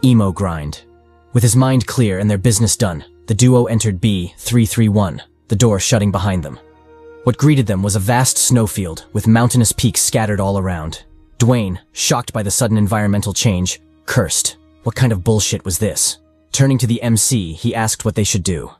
Emo grind. With his mind clear and their business done, the duo entered B331, the door shutting behind them. What greeted them was a vast snowfield with mountainous peaks scattered all around. Dwayne, shocked by the sudden environmental change, cursed. What kind of bullshit was this? Turning to the MC, he asked what they should do.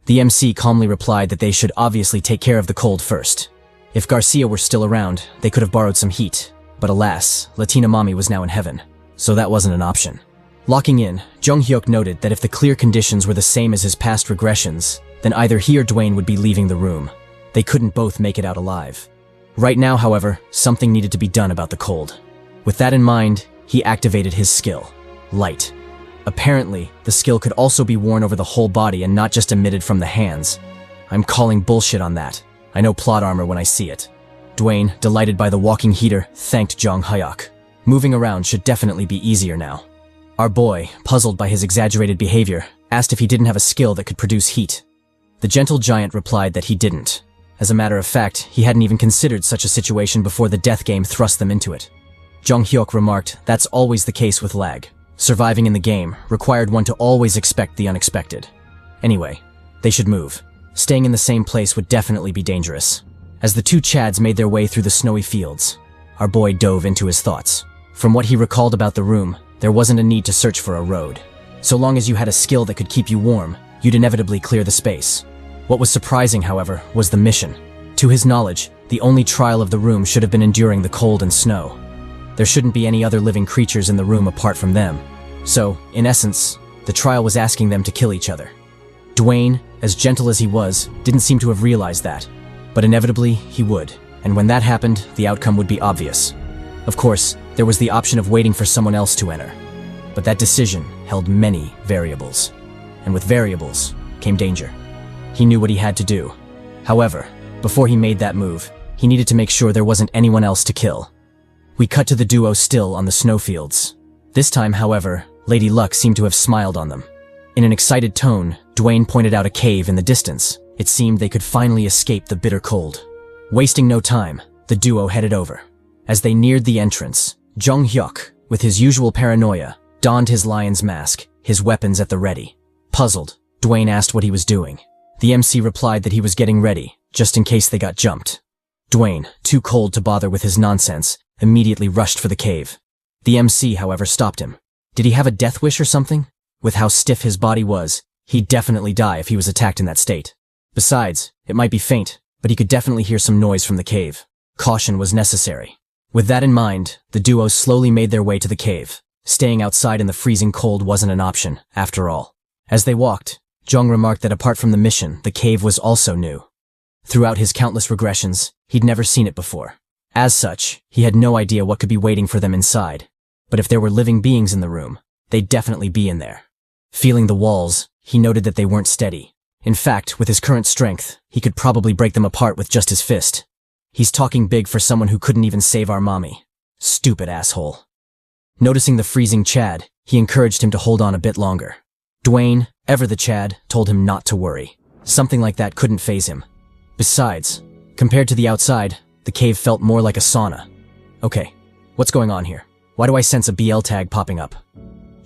The MC calmly replied that they should obviously take care of the cold first. If Garcia were still around, they could have borrowed some heat. But alas, Latina Mommy was now in heaven, so that wasn't an option. Locking in, Jung-hyuk noted that if the clear conditions were the same as his past regressions, then either he or Dwayne would be leaving the room. They couldn't both make it out alive. Right now, however, something needed to be done about the cold. With that in mind, he activated his skill, Light. Apparently, the skill could also be worn over the whole body and not just emitted from the hands. I'm calling bullshit on that. I know plot armor when I see it. Dwayne, delighted by the walking heater, thanked Jung-hyuk. Moving around should definitely be easier now. Our boy, puzzled by his exaggerated behavior, asked if he didn't have a skill that could produce heat. The gentle giant replied that he didn't. As a matter of fact, he hadn't even considered such a situation before the death game thrust them into it. Jung-hyuk remarked, that's always the case with L.A.G. Surviving in the game required one to always expect the unexpected. Anyway, they should move. Staying in the same place would definitely be dangerous. As the two Chads made their way through the snowy fields, our boy dove into his thoughts. From what he recalled about the room, there wasn't a need to search for a road. So long as you had a skill that could keep you warm, you'd inevitably clear the space. What was surprising, however, was the mission. To his knowledge, the only trial of the room should have been enduring the cold and snow. There shouldn't be any other living creatures in the room apart from them. So, in essence, the trial was asking them to kill each other. Dwayne, as gentle as he was, didn't seem to have realized that. But inevitably, he would. And when that happened, the outcome would be obvious. Of course, there was the option of waiting for someone else to enter. But that decision held many variables. And with variables came danger. He knew what he had to do. However, before he made that move, he needed to make sure there wasn't anyone else to kill. We cut to the duo still on the snowfields. This time, however, Lady Luck seemed to have smiled on them. In an excited tone, Dwayne pointed out a cave in the distance. It seemed they could finally escape the bitter cold. Wasting no time, the duo headed over. As they neared the entrance, Jung-hyuk, with his usual paranoia, donned his lion's mask, his weapons at the ready. Puzzled, Dwayne asked what he was doing. The MC replied that he was getting ready, just in case they got jumped. Dwayne, too cold to bother with his nonsense, immediately rushed for the cave. The MC, however, stopped him. Did he have a death wish or something? With how stiff his body was, he'd definitely die if he was attacked in that state. Besides, it might be faint, but he could definitely hear some noise from the cave. Caution was necessary. With that in mind, the duo slowly made their way to the cave. Staying outside in the freezing cold wasn't an option, after all. As they walked, Jung remarked that apart from the mission, the cave was also new. Throughout his countless regressions, he'd never seen it before. As such, he had no idea what could be waiting for them inside. But if there were living beings in the room, they'd definitely be in there. Feeling the walls, he noted that they weren't steady. In fact, with his current strength, he could probably break them apart with just his fist. He's talking big for someone who couldn't even save our mommy. Stupid asshole. Noticing the freezing Chad, he encouraged him to hold on a bit longer. Dwayne, ever the Chad, told him not to worry. Something like that couldn't faze him. Besides, compared to the outside, the cave felt more like a sauna. Okay, what's going on here? Why do I sense a BL tag popping up?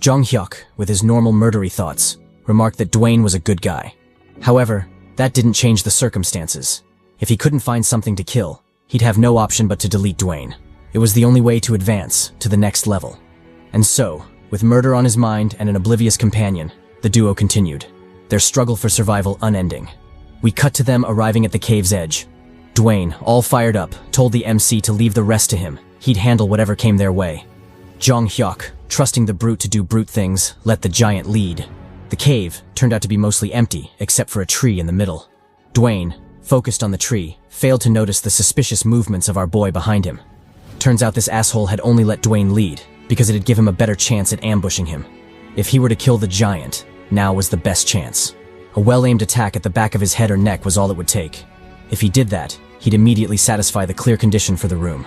Jung-hyuk, with his normal murdery thoughts, remarked that Dwayne was a good guy. However, that didn't change the circumstances. If he couldn't find something to kill, he'd have no option but to delete Dwayne. It was the only way to advance to the next level. And so, with murder on his mind and an oblivious companion, the duo continued, their struggle for survival unending. We cut to them arriving at the cave's edge. Dwayne, all fired up, told the MC to leave the rest to him. He'd handle whatever came their way. Jung-hyuk, trusting the brute to do brute things, let the giant lead. The cave turned out to be mostly empty, except for a tree in the middle. Dwayne, focused on the tree, failed to notice the suspicious movements of our boy behind him. Turns out this asshole had only let Dwayne lead, because it'd give him a better chance at ambushing him. If he were to kill the giant, now was the best chance. A well-aimed attack at the back of his head or neck was all it would take. If he did that, he'd immediately satisfy the clear condition for the room.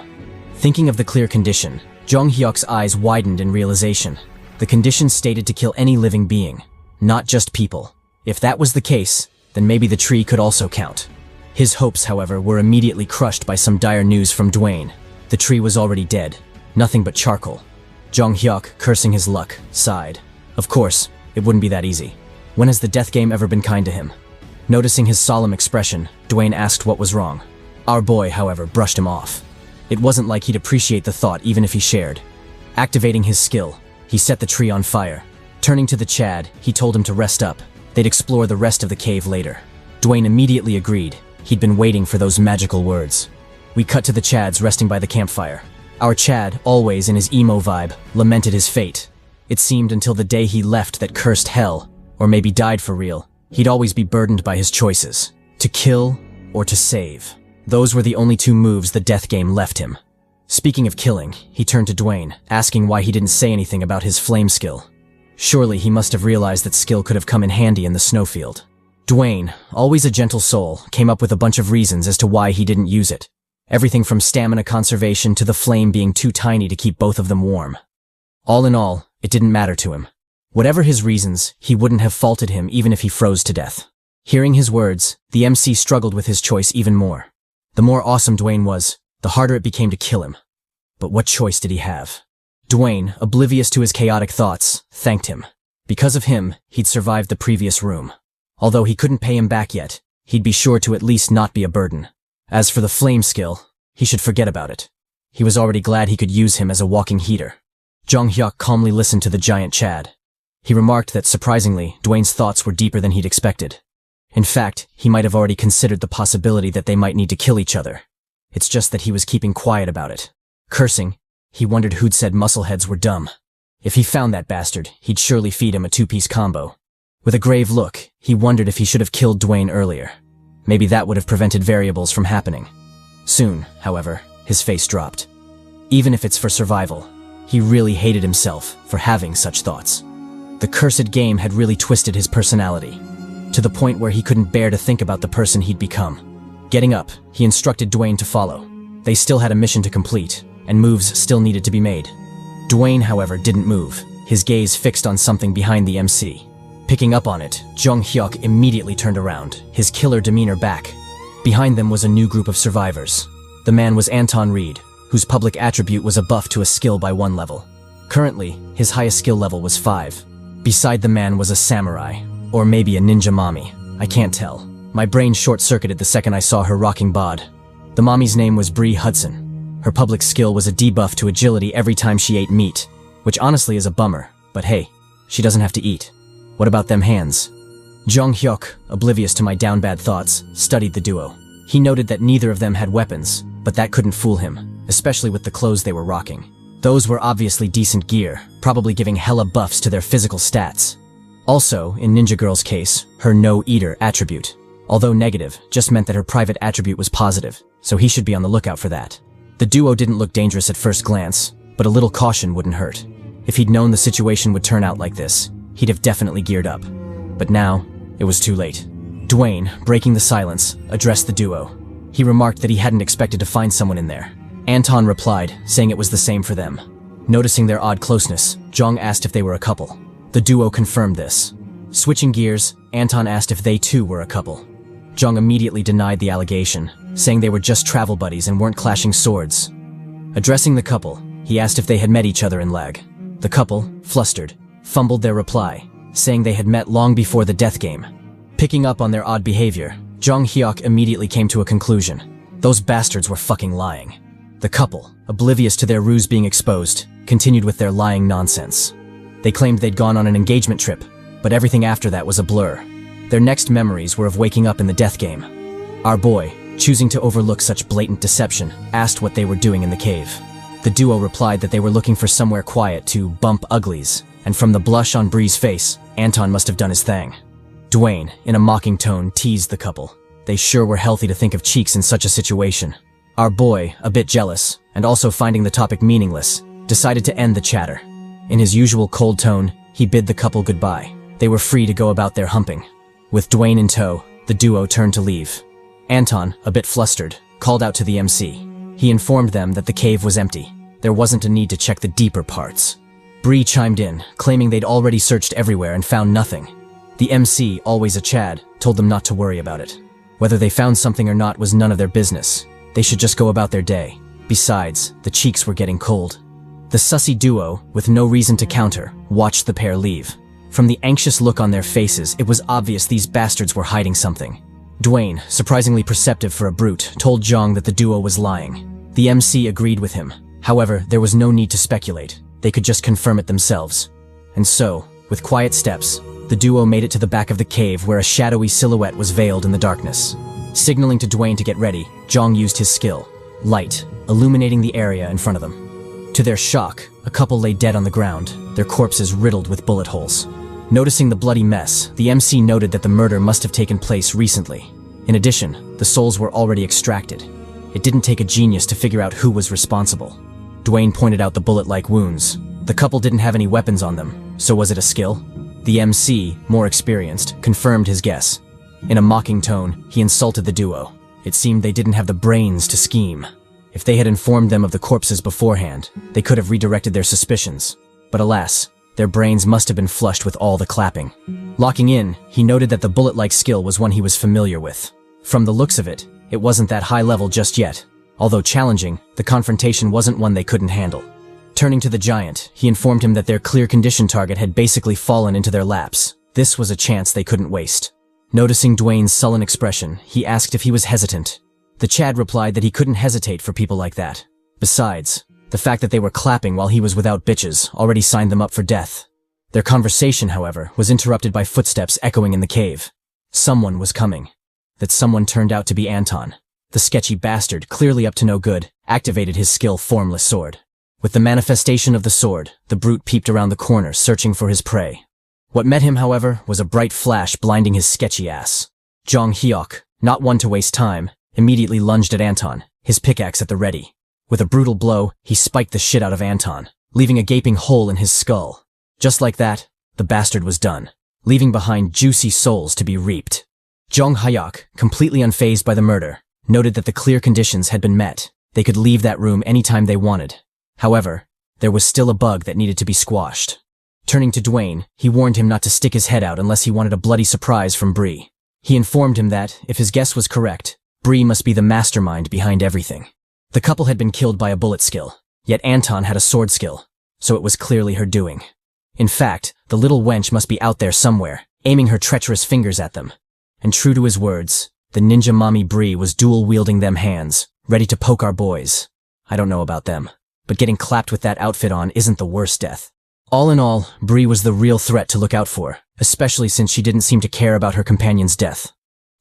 Thinking of the clear condition, Jung-hyuk's eyes widened in realization. The condition stated to kill any living being, not just people. If that was the case, then maybe the tree could also count. His hopes, however, were immediately crushed by some dire news from Dwayne. The tree was already dead, nothing but charcoal. Jung-hyuk, cursing his luck, sighed. Of course, it wouldn't be that easy. When has the death game ever been kind to him? Noticing his solemn expression, Dwayne asked what was wrong. Our boy, however, brushed him off. It wasn't like he'd appreciate the thought even if he shared. Activating his skill, he set the tree on fire. Turning to the Chad, he told him to rest up. They'd explore the rest of the cave later. Dwayne immediately agreed. He'd been waiting for those magical words. We cut to the Chads resting by the campfire. Our Chad, always in his emo vibe, lamented his fate. It seemed until the day he left that cursed hell, or maybe died for real, he'd always be burdened by his choices. To kill or to save. Those were the only two moves the death game left him. Speaking of killing, he turned to Dwayne, asking why he didn't say anything about his flame skill. Surely he must have realized that skill could have come in handy in the snowfield. Dwayne, always a gentle soul, came up with a bunch of reasons as to why he didn't use it. Everything from stamina conservation to the flame being too tiny to keep both of them warm. All in all, it didn't matter to him. Whatever his reasons, he wouldn't have faulted him even if he froze to death. Hearing his words, the MC struggled with his choice even more. The more awesome Dwayne was, the harder it became to kill him. But what choice did he have? Dwayne, oblivious to his chaotic thoughts, thanked him. Because of him, he'd survived the previous room. Although he couldn't pay him back yet, he'd be sure to at least not be a burden. As for the flame skill, he should forget about it. He was already glad he could use him as a walking heater. Jong-hyuk calmly listened to the giant Chad. He remarked that, surprisingly, Dwayne's thoughts were deeper than he'd expected. In fact, he might have already considered the possibility that they might need to kill each other. It's just that he was keeping quiet about it. Cursing, he wondered who'd said muscleheads were dumb. If he found that bastard, he'd surely feed him a two-piece combo. With a grave look, he wondered if he should have killed Dwayne earlier. Maybe that would have prevented variables from happening. Soon, however, his face dropped. Even if it's for survival, he really hated himself for having such thoughts. The cursed game had really twisted his personality, to the point where he couldn't bear to think about the person he'd become. Getting up, he instructed Dwayne to follow. They still had a mission to complete, and moves still needed to be made. Dwayne, however, didn't move, his gaze fixed on something behind the MC. Picking up on it, Jong-hyuk immediately turned around, his killer demeanor back. Behind them was a new group of survivors. The man was Anton Reed, whose public attribute was a buff to a skill by 1 level. Currently, his highest skill level was 5. Beside the man was a samurai, or maybe a ninja mommy. I can't tell. My brain short-circuited the second I saw her rocking bod. The mommy's name was Bree Hudson. Her public skill was a debuff to agility every time she ate meat, which honestly is a bummer, but hey, she doesn't have to eat. What about them hands? Jong-hyuk, oblivious to my down-bad thoughts, studied the duo. He noted that neither of them had weapons, but that couldn't fool him, especially with the clothes they were rocking. Those were obviously decent gear, probably giving hella buffs to their physical stats. Also, in Ninja Girl's case, her no-eater attribute, although negative, just meant that her private attribute was positive, so he should be on the lookout for that. The duo didn't look dangerous at first glance, but a little caution wouldn't hurt. If he'd known the situation would turn out like this, he'd have definitely geared up. But now, it was too late. Dwayne, breaking the silence, addressed the duo. He remarked that he hadn't expected to find someone in there. Anton replied, saying it was the same for them. Noticing their odd closeness, Jong asked if they were a couple. The duo confirmed this. Switching gears, Anton asked if they too were a couple. Jong immediately denied the allegation, saying they were just travel buddies and weren't clashing swords. Addressing the couple, he asked if they had met each other in L.A.G. The couple, flustered, fumbled their reply, saying they had met long before the death game. Picking up on their odd behavior, Jong-hyuk immediately came to a conclusion. Those bastards were fucking lying. The couple, oblivious to their ruse being exposed, continued with their lying nonsense. They claimed they'd gone on an engagement trip, but everything after that was a blur. Their next memories were of waking up in the death game. Our boy, choosing to overlook such blatant deception, asked what they were doing in the cave. The duo replied that they were looking for somewhere quiet to bump uglies, and from the blush on Bree's face, Anton must have done his thing. Dwayne, in a mocking tone, teased the couple. They sure were healthy to think of cheeks in such a situation. Our boy, a bit jealous, and also finding the topic meaningless, decided to end the chatter. In his usual cold tone, he bid the couple goodbye. They were free to go about their humping. With Dwayne in tow, the duo turned to leave. Anton, a bit flustered, called out to the MC. He informed them that the cave was empty. There wasn't a need to check the deeper parts. Bree chimed in, claiming they'd already searched everywhere and found nothing. The MC, always a Chad, told them not to worry about it. Whether they found something or not was none of their business. They should just go about their day. Besides, the cheeks were getting cold. The sussy duo, with no reason to counter, watched the pair leave. From the anxious look on their faces, it was obvious these bastards were hiding something. Dwayne, surprisingly perceptive for a brute, told Zhang that the duo was lying. The MC agreed with him. However, there was no need to speculate. They could just confirm it themselves. And so, with quiet steps, the duo made it to the back of the cave where a shadowy silhouette was veiled in the darkness. Signaling to Dwayne to get ready, Zhang used his skill, light, illuminating the area in front of them. To their shock, a couple lay dead on the ground, their corpses riddled with bullet holes. Noticing the bloody mess, the MC noted that the murder must have taken place recently. In addition, the souls were already extracted. It didn't take a genius to figure out who was responsible. Dwayne pointed out the bullet-like wounds. The couple didn't have any weapons on them, so was it a skill? The MC, more experienced, confirmed his guess. In a mocking tone, he insulted the duo. It seemed they didn't have the brains to scheme. If they had informed them of the corpses beforehand, they could have redirected their suspicions. But alas, their brains must have been flushed with all the clapping. Locking in, he noted that the bullet-like skill was one he was familiar with. From the looks of it, it wasn't that high level just yet. Although challenging, the confrontation wasn't one they couldn't handle. Turning to the giant, he informed him that their clear condition target had basically fallen into their laps. This was a chance they couldn't waste. Noticing Dwayne's sullen expression, he asked if he was hesitant. The Chad replied that he couldn't hesitate for people like that. Besides, the fact that they were clapping while he was without bitches already signed them up for death. Their conversation, however, was interrupted by footsteps echoing in the cave. Someone was coming. That someone turned out to be Anton. The sketchy bastard, clearly up to no good, activated his skill formless sword. With the manifestation of the sword, the brute peeped around the corner, searching for his prey. What met him, however, was a bright flash blinding his sketchy ass. Jong Hyuk, not one to waste time, immediately lunged at Anton, his pickaxe at the ready. With a brutal blow, he spiked the shit out of Anton, leaving a gaping hole in his skull. Just like that, the bastard was done, leaving behind juicy souls to be reaped. Jong Hyuk, completely unfazed by the murder, noted that the clear conditions had been met. They could leave that room anytime they wanted. However, there was still a bug that needed to be squashed. Turning to Dwayne, he warned him not to stick his head out unless he wanted a bloody surprise from Bree. He informed him that, if his guess was correct, Bree must be the mastermind behind everything. The couple had been killed by a bullet skill, yet Anton had a sword skill, so it was clearly her doing. In fact, the little wench must be out there somewhere, aiming her treacherous fingers at them. And true to his words, the ninja mommy Bree was dual-wielding them hands, ready to poke our boys. I don't know about them, but getting clapped with that outfit on isn't the worst death. All in all, Bree was the real threat to look out for, especially since she didn't seem to care about her companion's death.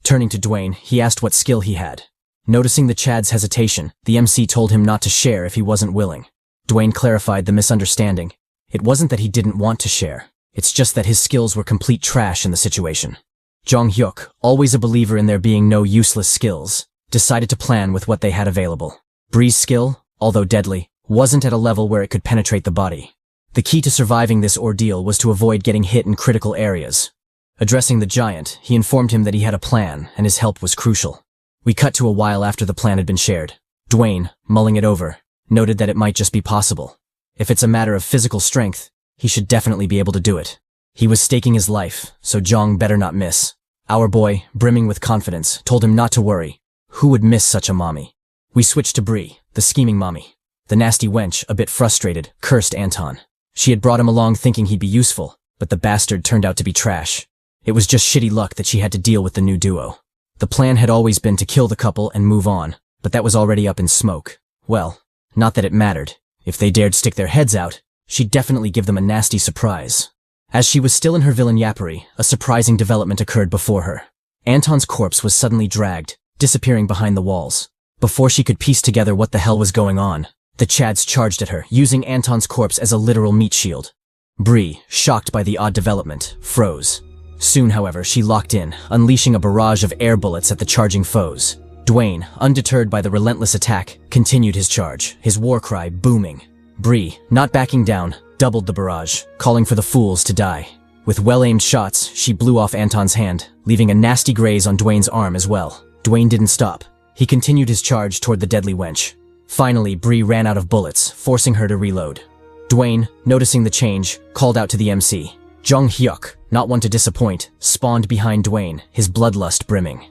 Turning to Dwayne, he asked what skill he had. Noticing the Chad's hesitation, the MC told him not to share if he wasn't willing. Dwayne clarified the misunderstanding. It wasn't that he didn't want to share. It's just that his skills were complete trash in the situation. Jong Hyuk, always a believer in there being no useless skills, decided to plan with what they had available. Bree's skill, although deadly, wasn't at a level where it could penetrate the body. The key to surviving this ordeal was to avoid getting hit in critical areas. Addressing the giant, he informed him that he had a plan, and his help was crucial. We cut to a while after the plan had been shared. Dwayne, mulling it over, noted that it might just be possible. If it's a matter of physical strength, he should definitely be able to do it. He was staking his life, so Jong better not miss. Our boy, brimming with confidence, told him not to worry. Who would miss such a mommy? We switched to Bree, the scheming mommy. The nasty wench, a bit frustrated, cursed Anton. She had brought him along thinking he'd be useful, but the bastard turned out to be trash. It was just shitty luck that she had to deal with the new duo. The plan had always been to kill the couple and move on, but that was already up in smoke. Well, not that it mattered. If they dared stick their heads out, she'd definitely give them a nasty surprise. As she was still in her villain yappery, a surprising development occurred before her. Anton's corpse was suddenly dragged, disappearing behind the walls. Before she could piece together what the hell was going on, the Chads charged at her, using Anton's corpse as a literal meat shield. Bree, shocked by the odd development, froze. Soon, however, she locked in, unleashing a barrage of air bullets at the charging foes. Dwayne, undeterred by the relentless attack, continued his charge, his war cry booming. Bree, not backing down, doubled the barrage, calling for the fools to die. With well-aimed shots, she blew off Anton's hand, leaving a nasty graze on Dwayne's arm as well. Dwayne didn't stop. He continued his charge toward the deadly wench. Finally, Bree ran out of bullets, forcing her to reload. Dwayne, noticing the change, called out to the MC. Jong Hyuk, not one to disappoint, spawned behind Dwayne, his bloodlust brimming.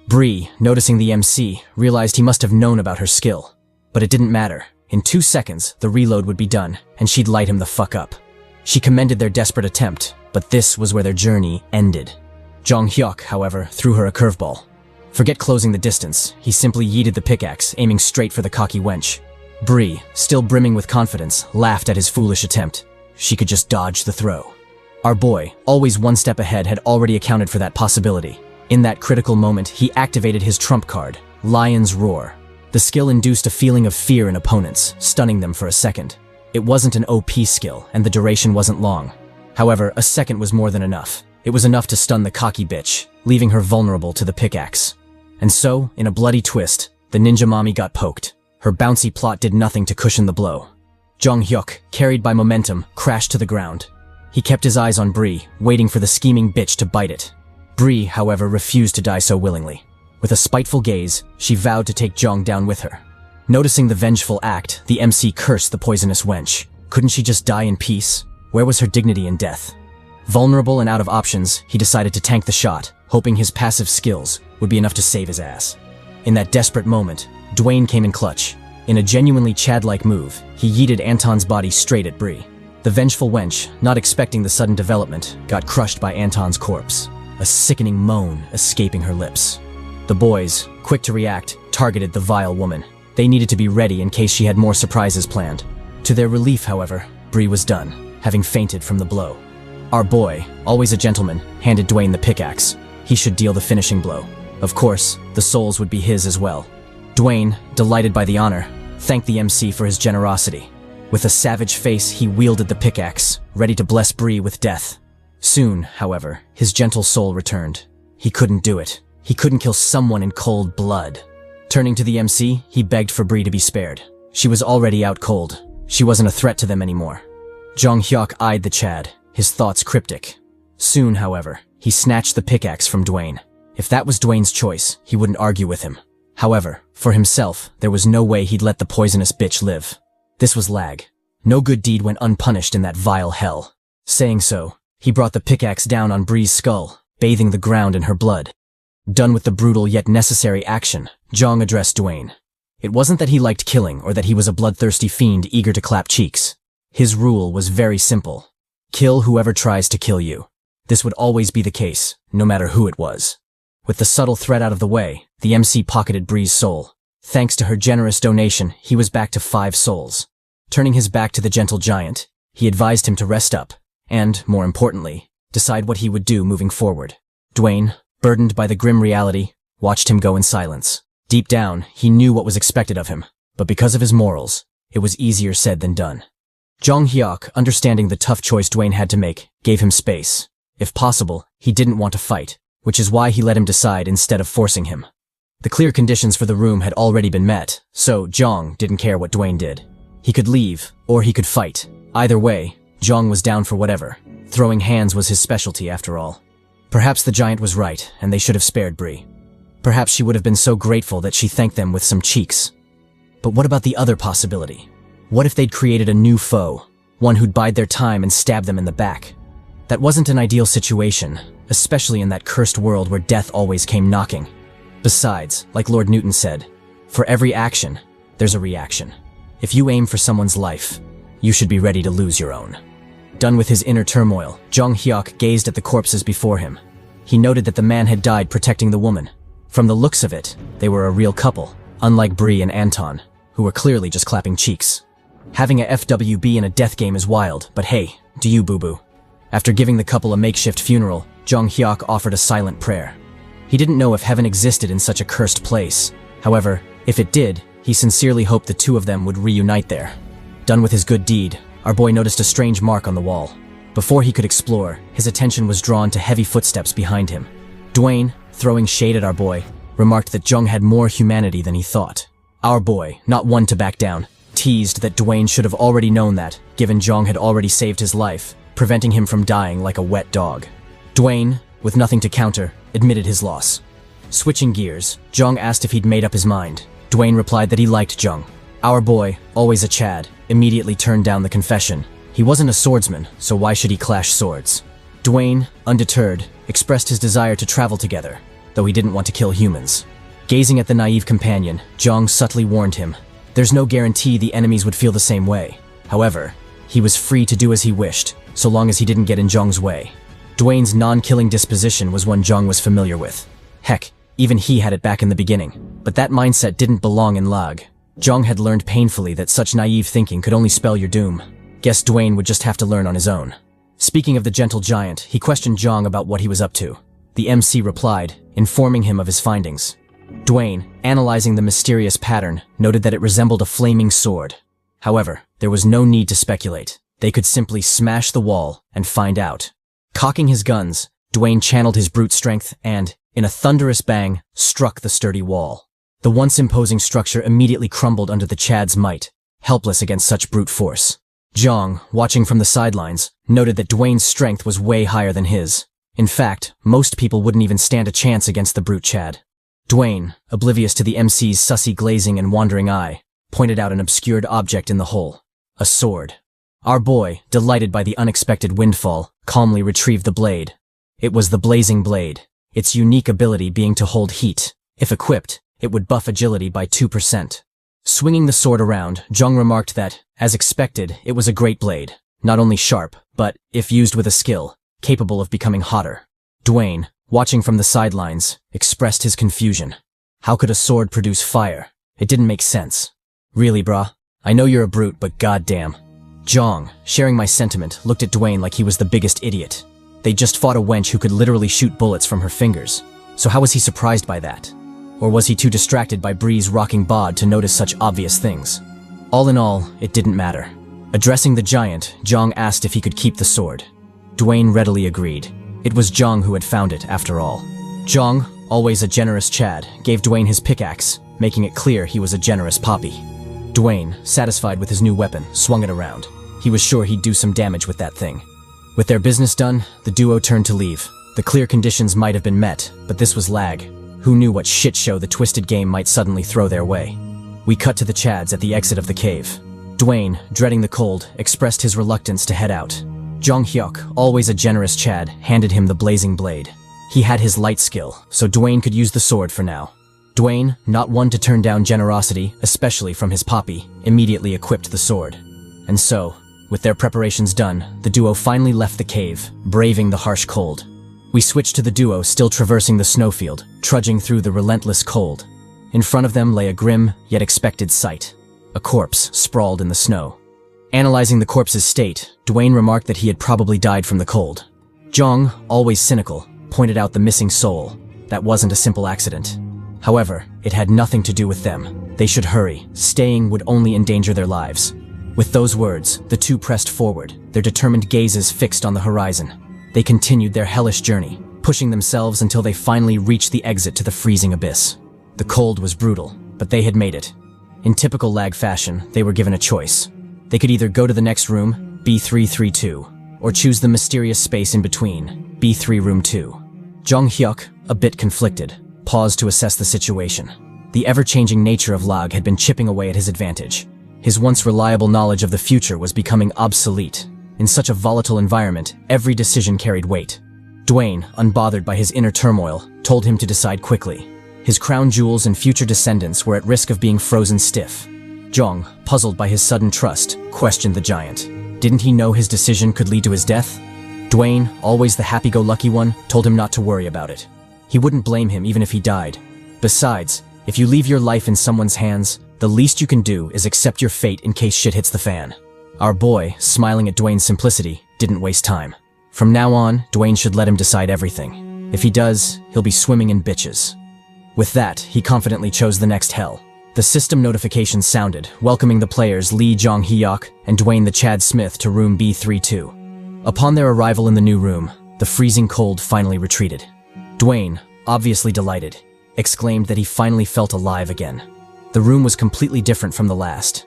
Bree, noticing the MC, realized he must have known about her skill. But it didn't matter. In 2 seconds, the reload would be done, and she'd light him the fuck up. She commended their desperate attempt, But this was where their journey ended. Jong Hyuk, however, threw her a curveball. Forget closing the distance, he simply yeeted the pickaxe, aiming straight for the cocky wench. Bree, still brimming with confidence, laughed at his foolish attempt. She could just dodge the throw. Our boy, always one step ahead, had already accounted for that possibility. In that critical moment, he activated his trump card, Lion's Roar. The skill induced a feeling of fear in opponents, stunning them for a second. It wasn't an OP skill, and the duration wasn't long. However, a second was more than enough. It was enough to stun the cocky bitch, leaving her vulnerable to the pickaxe. And so, in a bloody twist, the ninja mommy got poked. Her bouncy plot did nothing to cushion the blow. Jong Hyuk, carried by momentum, crashed to the ground. He kept his eyes on Bree, waiting for the scheming bitch to bite it. Bree, however, refused to die so willingly. With a spiteful gaze, she vowed to take Jong down with her. Noticing the vengeful act, the MC cursed the poisonous wench. Couldn't she just die in peace? Where was her dignity in death? Vulnerable and out of options, he decided to tank the shot, hoping his passive skills would be enough to save his ass. In that desperate moment, Dwayne came in clutch. In a genuinely Chad-like move, he yeeted Anton's body straight at Bree. The vengeful wench, not expecting the sudden development, got crushed by Anton's corpse, a sickening moan escaping her lips. The boys, quick to react, targeted the vile woman. They needed to be ready in case she had more surprises planned. To their relief, however, Bree was done, having fainted from the blow. Our boy, always a gentleman, handed Dwayne the pickaxe. He should deal the finishing blow. Of course, the souls would be his as well. Dwayne, delighted by the honor, thanked the MC for his generosity. With a savage face, he wielded the pickaxe, ready to bless Bree with death. Soon, however, his gentle soul returned. He couldn't do it. He couldn't kill someone in cold blood. Turning to the MC, he begged for Bree to be spared. She was already out cold. She wasn't a threat to them anymore. Jong Hyuk eyed the Chad, his thoughts cryptic. Soon, however, he snatched the pickaxe from Dwayne. If that was Dwayne's choice, he wouldn't argue with him. However, for himself, there was no way he'd let the poisonous bitch live. This was L.A.G. No good deed went unpunished in that vile hell. Saying so, he brought the pickaxe down on Bree's skull, bathing the ground in her blood. Done with the brutal yet necessary action, Jong addressed Dwayne. It wasn't that he liked killing or that he was a bloodthirsty fiend eager to clap cheeks. His rule was very simple. Kill whoever tries to kill you. This would always be the case, no matter who it was. With the subtle threat out of the way, the MC pocketed Bree's soul. Thanks to her generous donation, he was back to 5 souls. Turning his back to the gentle giant, he advised him to rest up, and, more importantly, decide what he would do moving forward. Dwayne, burdened by the grim reality, watched him go in silence. Deep down, he knew what was expected of him, but because of his morals, it was easier said than done. Jong Hyuk, understanding the tough choice Dwayne had to make, gave him space. If possible, he didn't want to fight, which is why he let him decide instead of forcing him. The clear conditions for the room had already been met, so Jong didn't care what Dwayne did. He could leave, or he could fight. Either way, Jong was down for whatever. Throwing hands was his specialty after all. Perhaps the giant was right, and they should have spared Bree. Perhaps she would have been so grateful that she thanked them with some cheeks. But what about the other possibility? What if they'd created a new foe, one who'd bide their time and stab them in the back? That wasn't an ideal situation, especially in that cursed world where death always came knocking. Besides, like Lord Newton said, for every action, there's a reaction. If you aim for someone's life, you should be ready to lose your own. Done with his inner turmoil, Jong Hyuk gazed at the corpses before him. He noted that the man had died protecting the woman. From the looks of it, they were a real couple, unlike Bree and Anton, who were clearly just clapping cheeks. Having a FWB in a death game is wild, but hey, do you boo-boo. After giving the couple a makeshift funeral, Jong Hyuk offered a silent prayer. He didn't know if heaven existed in such a cursed place. However, if it did, he sincerely hoped the two of them would reunite there. Done with his good deed, our boy noticed a strange mark on the wall. Before he could explore, his attention was drawn to heavy footsteps behind him. Dwayne, throwing shade at our boy, remarked that Jong had more humanity than he thought. Our boy, not one to back down, teased that Dwayne should have already known that, given Jong had already saved his life, preventing him from dying like a wet dog. Dwayne, with nothing to counter, admitted his loss. Switching gears, Jong asked if he'd made up his mind. Dwayne replied that he liked Jong. Our boy, always a Chad, immediately turned down the confession. He wasn't a swordsman, so why should he clash swords? Dwayne, undeterred, expressed his desire to travel together, though he didn't want to kill humans. Gazing at the naive companion, Jong subtly warned him. There's no guarantee the enemies would feel the same way. However, he was free to do as he wished, so long as he didn't get in Jong's way. Dwayne's non-killing disposition was one Jong was familiar with. Heck, even he had it back in the beginning. But that mindset didn't belong in L.A.G. Jong had learned painfully that such naive thinking could only spell your doom. Guess Dwayne would just have to learn on his own. Speaking of the gentle giant, he questioned Jong about what he was up to. The MC replied, informing him of his findings. Dwayne, analyzing the mysterious pattern, noted that it resembled a flaming sword. However, there was no need to speculate. They could simply smash the wall and find out. Cocking his guns, Dwayne channeled his brute strength and, in a thunderous bang, struck the sturdy wall. The once imposing structure immediately crumbled under the Chad's might, helpless against such brute force. Jong, watching from the sidelines, noted that Dwayne's strength was way higher than his. In fact, most people wouldn't even stand a chance against the brute Chad. Dwayne, oblivious to the MC's sussy glazing and wandering eye, pointed out an obscured object in the hole. A sword. Our boy, delighted by the unexpected windfall, calmly retrieved the blade. It was the blazing blade, its unique ability being to hold heat. If equipped, it would buff agility by 2%. Swinging the sword around, Jong remarked that, as expected, it was a great blade, not only sharp, but, if used with a skill, capable of becoming hotter. Dwayne, watching from the sidelines, expressed his confusion. How could a sword produce fire? It didn't make sense. Really, brah? I know you're a brute, but goddamn. Jong, sharing my sentiment, looked at Dwayne like he was the biggest idiot. They just fought a wench who could literally shoot bullets from her fingers. So how was he surprised by that? Or was he too distracted by Bree's rocking bod to notice such obvious things? All in all, it didn't matter. Addressing the giant, Jong asked if he could keep the sword. Dwayne readily agreed. It was Jong who had found it, after all. Jong, always a generous Chad, gave Dwayne his pickaxe, making it clear he was a generous poppy. Dwayne, satisfied with his new weapon, swung it around. He was sure he'd do some damage with that thing. With their business done, the duo turned to leave. The clear conditions might have been met, but this was L.A.G. Who knew what shit show the twisted game might suddenly throw their way? We cut to the Chads at the exit of the cave. Dwayne, dreading the cold, expressed his reluctance to head out. Jong Hyuk, always a generous Chad, handed him the blazing blade. He had his light skill, so Dwayne could use the sword for now. Dwayne, not one to turn down generosity, especially from his poppy, immediately equipped the sword. And so, with their preparations done, the duo finally left the cave, braving the harsh cold. We switched to the duo still traversing the snowfield, trudging through the relentless cold. In front of them lay a grim, yet expected sight. A corpse sprawled in the snow. Analyzing the corpse's state, Dwayne remarked that he had probably died from the cold. Jong, always cynical, pointed out the missing soul. That wasn't a simple accident. However, it had nothing to do with them. They should hurry. Staying would only endanger their lives. With those words, the two pressed forward, their determined gazes fixed on the horizon. They continued their hellish journey, pushing themselves until they finally reached the exit to the freezing abyss. The cold was brutal, but they had made it. In typical L.A.G fashion, they were given a choice. They could either go to the next room, B332, or choose the mysterious space in between, B3 Room 2. Jong Hyuk, a bit conflicted, paused to assess the situation. The ever-changing nature of L.A.G had been chipping away at his advantage. His once reliable knowledge of the future was becoming obsolete. In such a volatile environment, every decision carried weight. Dwayne, unbothered by his inner turmoil, told him to decide quickly. His crown jewels and future descendants were at risk of being frozen stiff. Jong, puzzled by his sudden trust, questioned the giant. Didn't he know his decision could lead to his death? Dwayne, always the happy-go-lucky one, told him not to worry about it. He wouldn't blame him even if he died. Besides, if you leave your life in someone's hands, the least you can do is accept your fate in case shit hits the fan. Our boy, smiling at Dwayne's simplicity, didn't waste time. From now on, Dwayne should let him decide everything. If he does, he'll be swimming in bitches. With that, he confidently chose the next hell. The system notification sounded, welcoming the players Lee Jong-hyuk and Dwayne the Chad Smith to room B32. Upon their arrival in the new room, the freezing cold finally retreated. Dwayne, obviously delighted, exclaimed that he finally felt alive again. The room was completely different from the last.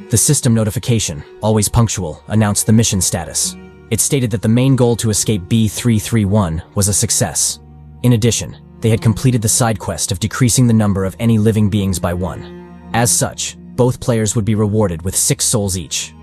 The system notification, always punctual, announced the mission status. It stated that the main goal to escape B331 was a success. In addition, they had completed the side quest of decreasing the number of any living beings by 1. As such, both players would be rewarded with 6 souls each.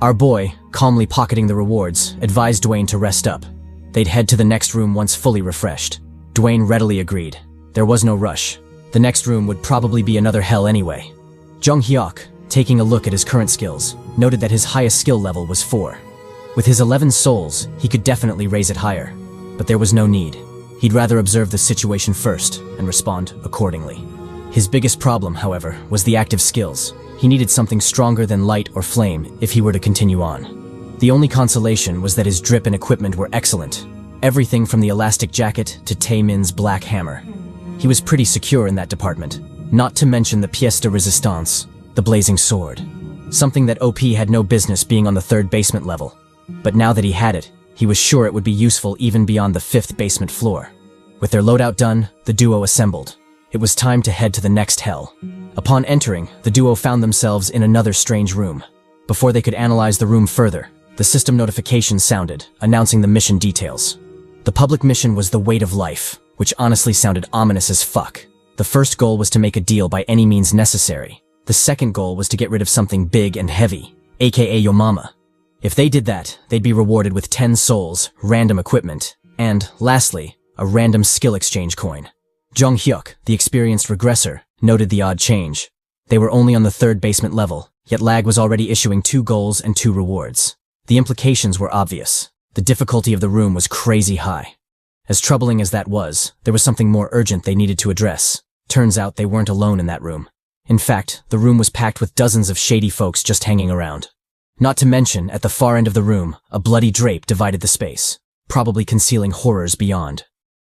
Our boy, calmly pocketing the rewards, advised Dwayne to rest up. They'd head to the next room once fully refreshed. Dwayne readily agreed. There was no rush. The next room would probably be another hell anyway. Jong Hyuk, taking a look at his current skills, noted that his highest skill level was 4. With his 11 souls, he could definitely raise it higher. but there was no need. He'd rather observe the situation first and respond accordingly. His biggest problem, however, was the active skills. He needed something stronger than light or flame if he were to continue on. The only consolation was that his drip and equipment were excellent. Everything from the elastic jacket to Tae-min's black hammer. He was pretty secure in that department, not to mention the pièce de résistance, the blazing sword. Something that OP had no business being on the 3rd basement level. But now that he had it, he was sure it would be useful even beyond the 5th basement floor. With their loadout done, the duo assembled. It was time to head to the next hell. Upon entering, the duo found themselves in another strange room. Before they could analyze the room further, the system notification sounded, announcing the mission details. The public mission was the weight of life, which honestly sounded ominous as fuck. The first goal was to make a deal by any means necessary. The second goal was to get rid of something big and heavy, aka your mama. If they did that, they'd be rewarded with 10 souls, random equipment, and, lastly, a random skill exchange coin. Jong Hyuk, the experienced regressor, noted the odd change. They were only on the 3rd basement level, yet L.A.G was already issuing 2 goals and 2 rewards. The implications were obvious. The difficulty of the room was crazy high. As troubling as that was, there was something more urgent they needed to address. Turns out they weren't alone in that room. In fact, the room was packed with dozens of shady folks just hanging around. Not to mention, at the far end of the room, a bloody drape divided the space, probably concealing horrors beyond.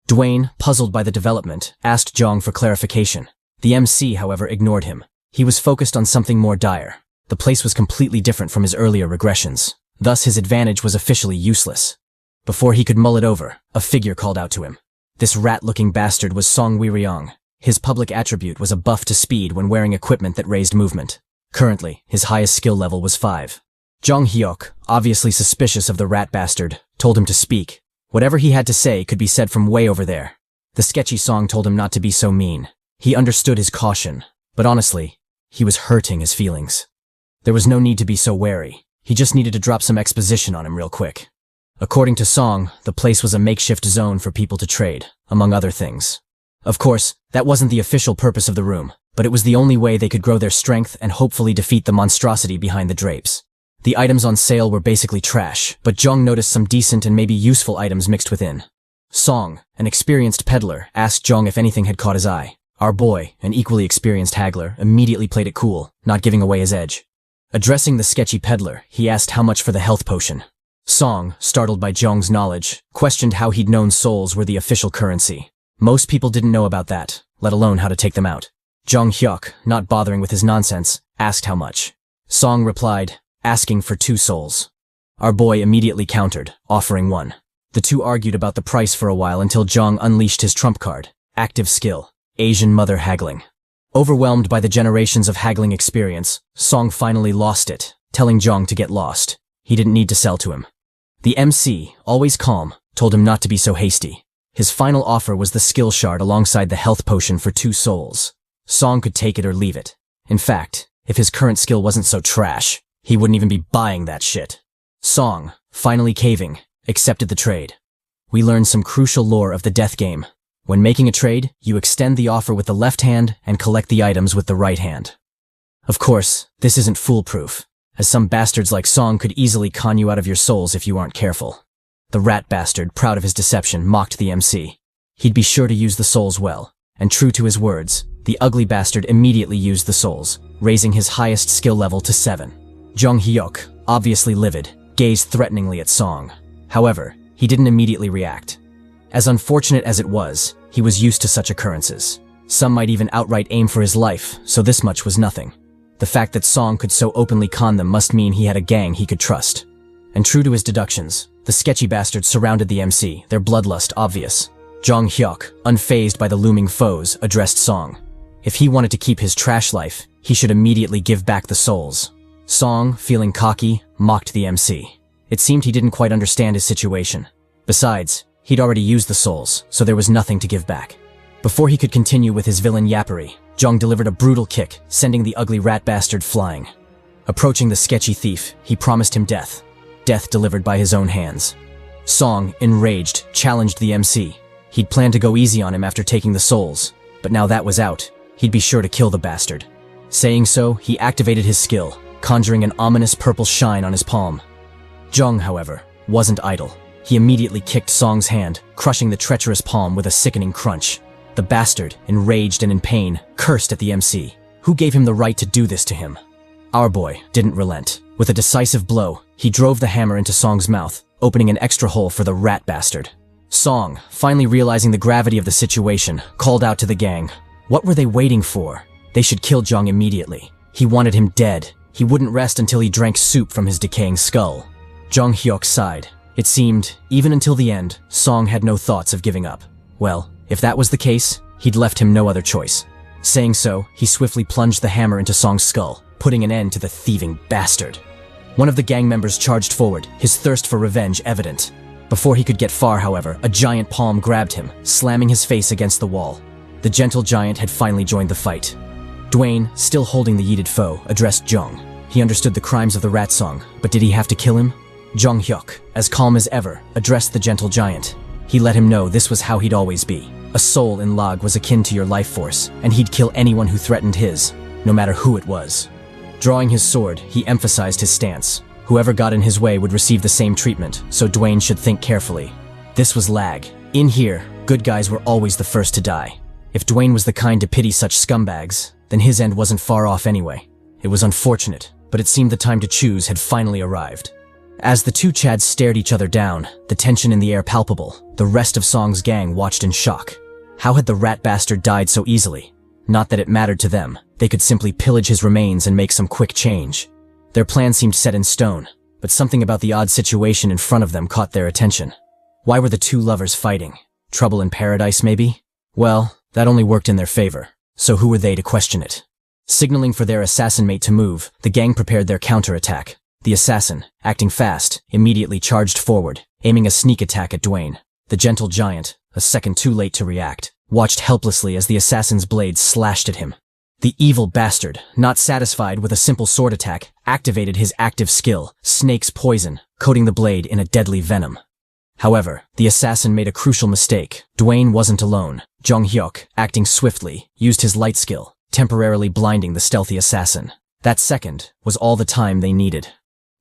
Dwayne, puzzled by the development, asked Jong for clarification. The MC, however, ignored him. He was focused on something more dire. The place was completely different from his earlier regressions. Thus, his advantage was officially useless. Before he could mull it over, a figure called out to him. This rat-looking bastard was Song Wiriong. His public attribute was a buff to speed when wearing equipment that raised movement. Currently, his highest skill level was 5. Jong Hyuk, obviously suspicious of the rat bastard, told him to speak. Whatever he had to say could be said from way over there. The sketchy Song told him not to be so mean. He understood his caution, but honestly, he was hurting his feelings. There was no need to be so wary. He just needed to drop some exposition on him real quick. According to Song, the place was a makeshift zone for people to trade, among other things. Of course, that wasn't the official purpose of the room, but it was the only way they could grow their strength and hopefully defeat the monstrosity behind the drapes. The items on sale were basically trash, but Jong noticed some decent and maybe useful items mixed within. Song, an experienced peddler, asked Jong if anything had caught his eye. Our boy, an equally experienced haggler, immediately played it cool, not giving away his edge. Addressing the sketchy peddler, he asked how much for the health potion. Song, startled by Jong's knowledge, questioned how he'd known souls were the official currency. Most people didn't know about that, let alone how to take them out. Jong Hyuk, not bothering with his nonsense, asked how much. Song replied, asking for 2 souls. Our boy immediately countered, offering 1. The two argued about the price for a while until Jong unleashed his trump card, active skill, Asian mother haggling. Overwhelmed by the generations of haggling experience, Song finally lost it, telling Jong to get lost. He didn't need to sell to him. The MC, always calm, told him not to be so hasty. His final offer was the skill shard alongside the health potion for 2 souls. Song could take it or leave it. In fact, if his current skill wasn't so trash, he wouldn't even be buying that shit. Song, finally caving, accepted the trade. We learned some crucial lore of the death game. When making a trade, you extend the offer with the left hand and collect the items with the right hand. Of course, this isn't foolproof, as some bastards like Song could easily con you out of your souls if you aren't careful. The rat bastard, proud of his deception, mocked the MC. He'd be sure to use the souls well, and true to his words, the ugly bastard immediately used the souls, raising his highest skill level to 7. Jong Hyuk, obviously livid, gazed threateningly at Song. However, he didn't immediately react. As unfortunate as it was, he was used to such occurrences. Some might even outright aim for his life, so this much was nothing. The fact that Song could so openly con them must mean he had a gang he could trust. And true to his deductions, the sketchy bastards surrounded the MC, their bloodlust obvious. Jong Hyuk, unfazed by the looming foes, addressed Song. If he wanted to keep his trash life, he should immediately give back the souls. Song, feeling cocky, mocked the MC. It seemed he didn't quite understand his situation. Besides, he'd already used the souls, so there was nothing to give back. Before he could continue with his villain yappery, Jong delivered a brutal kick, sending the ugly rat bastard flying. Approaching the sketchy thief, he promised him death. Death delivered by his own hands. Song, enraged, challenged the MC. He'd planned to go easy on him after taking the souls, but now that was out, he'd be sure to kill the bastard. Saying so, he activated his skill, conjuring an ominous purple shine on his palm. Jong, however, wasn't idle. He immediately kicked Song's hand, crushing the treacherous palm with a sickening crunch. The bastard, enraged and in pain, cursed at the MC. Who gave him the right to do this to him? Our boy didn't relent. With a decisive blow, he drove the hammer into Song's mouth, opening an extra hole for the rat bastard. Song, finally realizing the gravity of the situation, called out to the gang. What were they waiting for? They should kill Jong immediately. He wanted him dead. He wouldn't rest until he drank soup from his decaying skull. Jong Hyuk sighed. It seemed, even until the end, Song had no thoughts of giving up. Well, if that was the case, he'd left him no other choice. Saying so, he swiftly plunged the hammer into Song's skull, putting an end to the thieving bastard. One of the gang members charged forward, his thirst for revenge evident. Before he could get far, however, a giant palm grabbed him, slamming his face against the wall. The gentle giant had finally joined the fight. Dwayne, still holding the yeeted foe, addressed Jong. He understood the crimes of the rat song, but did he have to kill him? Jong Hyuk, as calm as ever, addressed the gentle giant. He let him know this was how he'd always be. A soul in L.A.G was akin to your life force, and he'd kill anyone who threatened his, no matter who it was. Drawing his sword, he emphasized his stance. Whoever got in his way would receive the same treatment, so Dwayne should think carefully. This was L.A.G. In here, good guys were always the first to die. If Dwayne was the kind to pity such scumbags, then his end wasn't far off anyway. It was unfortunate, but it seemed the time to choose had finally arrived. As the two Chads stared each other down, the tension in the air palpable, the rest of Song's gang watched in shock. How had the rat bastard died so easily? Not that it mattered to them. They could simply pillage his remains and make some quick change. Their plan seemed set in stone, but something about the odd situation in front of them caught their attention. Why were the two lovers fighting? Trouble in paradise, maybe? Well, that only worked in their favor, so who were they to question it? Signaling for their assassin mate to move, the gang prepared their counterattack. The assassin, acting fast, immediately charged forward, aiming a sneak attack at Dwayne. The gentle giant, a second too late to react, watched helplessly as the assassin's blade slashed at him. The evil bastard, not satisfied with a simple sword attack, activated his active skill, Snake's Poison, coating the blade in a deadly venom. However, the assassin made a crucial mistake. Dwayne wasn't alone. Jong Hyuk, acting swiftly, used his light skill, temporarily blinding the stealthy assassin. That second was all the time they needed.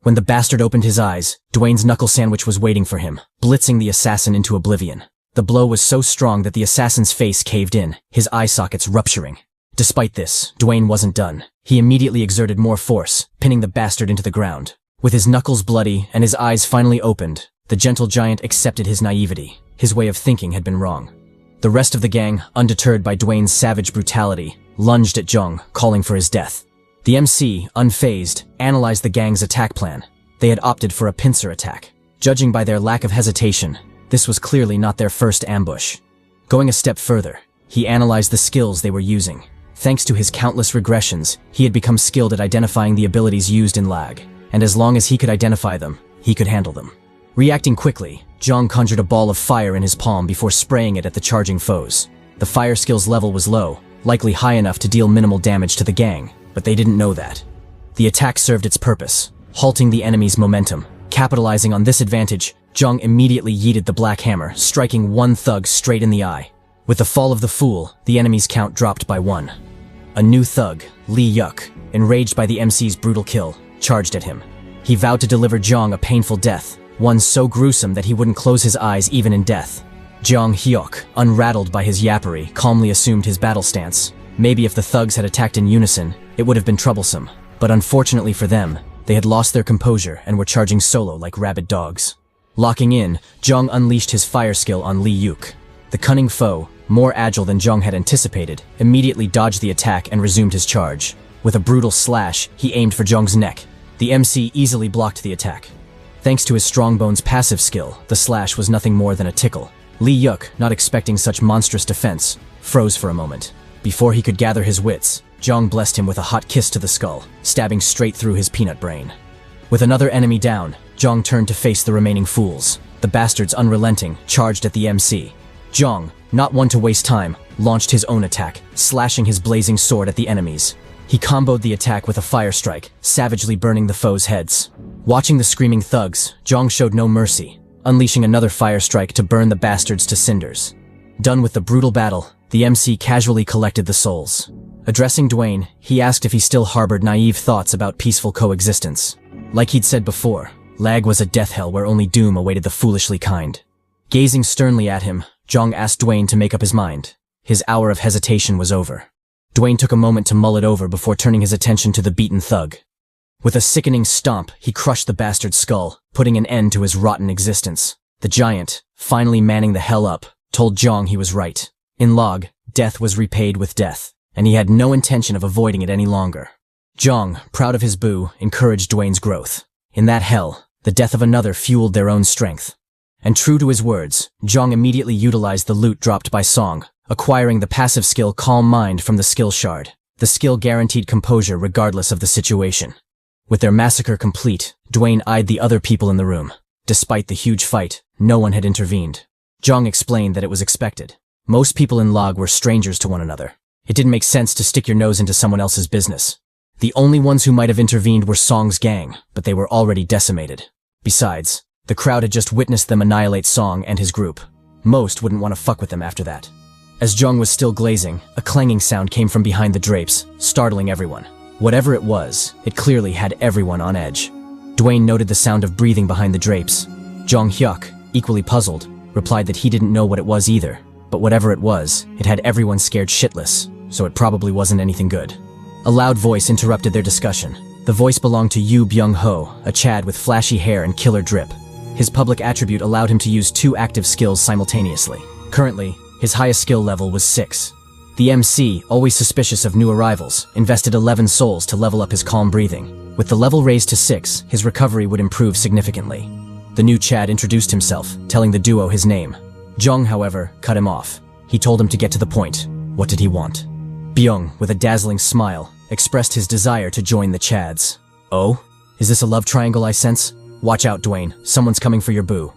When the bastard opened his eyes, Dwayne's knuckle sandwich was waiting for him, blitzing the assassin into oblivion. The blow was so strong that the assassin's face caved in, his eye sockets rupturing. Despite this, Dwayne wasn't done. He immediately exerted more force, pinning the bastard into the ground. With his knuckles bloody and his eyes finally opened, the gentle giant accepted his naivety. His way of thinking had been wrong. The rest of the gang, undeterred by Dwayne's savage brutality, lunged at Jong, calling for his death. The MC, unfazed, analyzed the gang's attack plan. They had opted for a pincer attack. Judging by their lack of hesitation, this was clearly not their first ambush. Going a step further, he analyzed the skills they were using. Thanks to his countless regressions, he had become skilled at identifying the abilities used in L.A.G, and as long as he could identify them, he could handle them. Reacting quickly, Jong conjured a ball of fire in his palm before spraying it at the charging foes. The fire skill's level was low, likely high enough to deal minimal damage to the gang, but they didn't know that. The attack served its purpose, halting the enemy's momentum. Capitalizing on this advantage, Jong immediately yeeted the black hammer, striking one thug straight in the eye. With the fall of the fool, the enemy's count dropped by 1. A new thug, L.A.G, enraged by the MC's brutal kill, charged at him. He vowed to deliver Jong a painful death, one so gruesome that he wouldn't close his eyes even in death. Jong Hyuk, unrattled by his yappery, calmly assumed his battle stance. Maybe if the thugs had attacked in unison, it would have been troublesome. But unfortunately for them, they had lost their composure and were charging solo like rabid dogs. Locking in, Jong unleashed his fire skill on L.A.G. The cunning foe, more agile than Jong had anticipated, immediately dodged the attack and resumed his charge. With a brutal slash, he aimed for Jong's neck. The MC easily blocked the attack. Thanks to his Strongbone's passive skill, the slash was nothing more than a tickle. L.A.G, not expecting such monstrous defense, froze for a moment. Before he could gather his wits, Jong blessed him with a hot kiss to the skull, stabbing straight through his peanut brain. With another enemy down, Jong turned to face the remaining fools. The bastards, unrelenting, charged at the MC. Jong, not one to waste time, launched his own attack, slashing his blazing sword at the enemies. He comboed the attack with a fire strike, savagely burning the foes' heads. Watching the screaming thugs, Jong showed no mercy, unleashing another fire strike to burn the bastards to cinders. Done with the brutal battle, the MC casually collected the souls. Addressing Dwayne, he asked if he still harbored naive thoughts about peaceful coexistence. Like he'd said before, L.A.G was a death hell where only doom awaited the foolishly kind. Gazing sternly at him, Jong asked Dwayne to make up his mind. His hour of hesitation was over. Dwayne took a moment to mull it over before turning his attention to the beaten thug. With a sickening stomp, he crushed the bastard's skull, putting an end to his rotten existence. The giant, finally manning the hell up, told Jong he was right. In L.A.G, death was repaid with death, and he had no intention of avoiding it any longer. Jong, proud of his boo, encouraged Dwayne's growth. In that hell, the death of another fueled their own strength. And true to his words, Jong immediately utilized the loot dropped by Song, acquiring the passive skill Calm Mind from the skill shard. The skill guaranteed composure regardless of the situation. With their massacre complete, Dwayne eyed the other people in the room. Despite the huge fight, no one had intervened. Jong explained that it was expected. Most people in L.A.G were strangers to one another. It didn't make sense to stick your nose into someone else's business. The only ones who might have intervened were Song's gang, but they were already decimated. Besides, the crowd had just witnessed them annihilate Song and his group. Most wouldn't want to fuck with them after that. As Jong was still glazing, a clanging sound came from behind the drapes, startling everyone. Whatever it was, it clearly had everyone on edge. Dwayne noted the sound of breathing behind the drapes. Jong Hyuk, equally puzzled, replied that he didn't know what it was either. But whatever it was, it had everyone scared shitless, so it probably wasn't anything good. A loud voice interrupted their discussion. The voice belonged to Yu Byung-ho, a Chad with flashy hair and killer drip. His public attribute allowed him to use 2 active skills simultaneously. Currently, his highest skill level was 6. The MC, always suspicious of new arrivals, invested 11 souls to level up his calm breathing. With the level raised to 6, his recovery would improve significantly. The new Chad introduced himself, telling the duo his name. Jong, however, cut him off. He told him to get to the point. What did he want? Byung, with a dazzling smile, expressed his desire to join the Chads. Oh? Is this a love triangle I sense? Watch out, Dwayne. Someone's coming for your boo.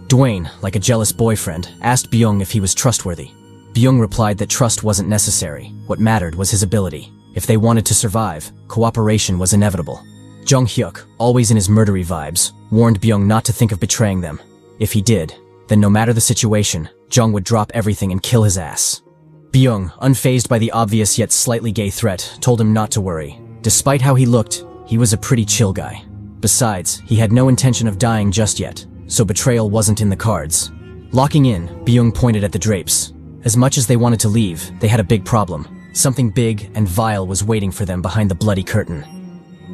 Dwayne, like a jealous boyfriend, asked Byung if he was trustworthy. Byung replied that trust wasn't necessary. What mattered was his ability. If they wanted to survive, cooperation was inevitable. Jong Hyuk, always in his murdery vibes, warned Byung not to think of betraying them. If he did, then no matter the situation, Jong would drop everything and kill his ass. Byung, unfazed by the obvious yet slightly gay threat, told him not to worry. Despite how he looked, he was a pretty chill guy. Besides, he had no intention of dying just yet, so betrayal wasn't in the cards. Locking in, Byung pointed at the drapes. As much as they wanted to leave, they had a big problem. Something big and vile was waiting for them behind the bloody curtain.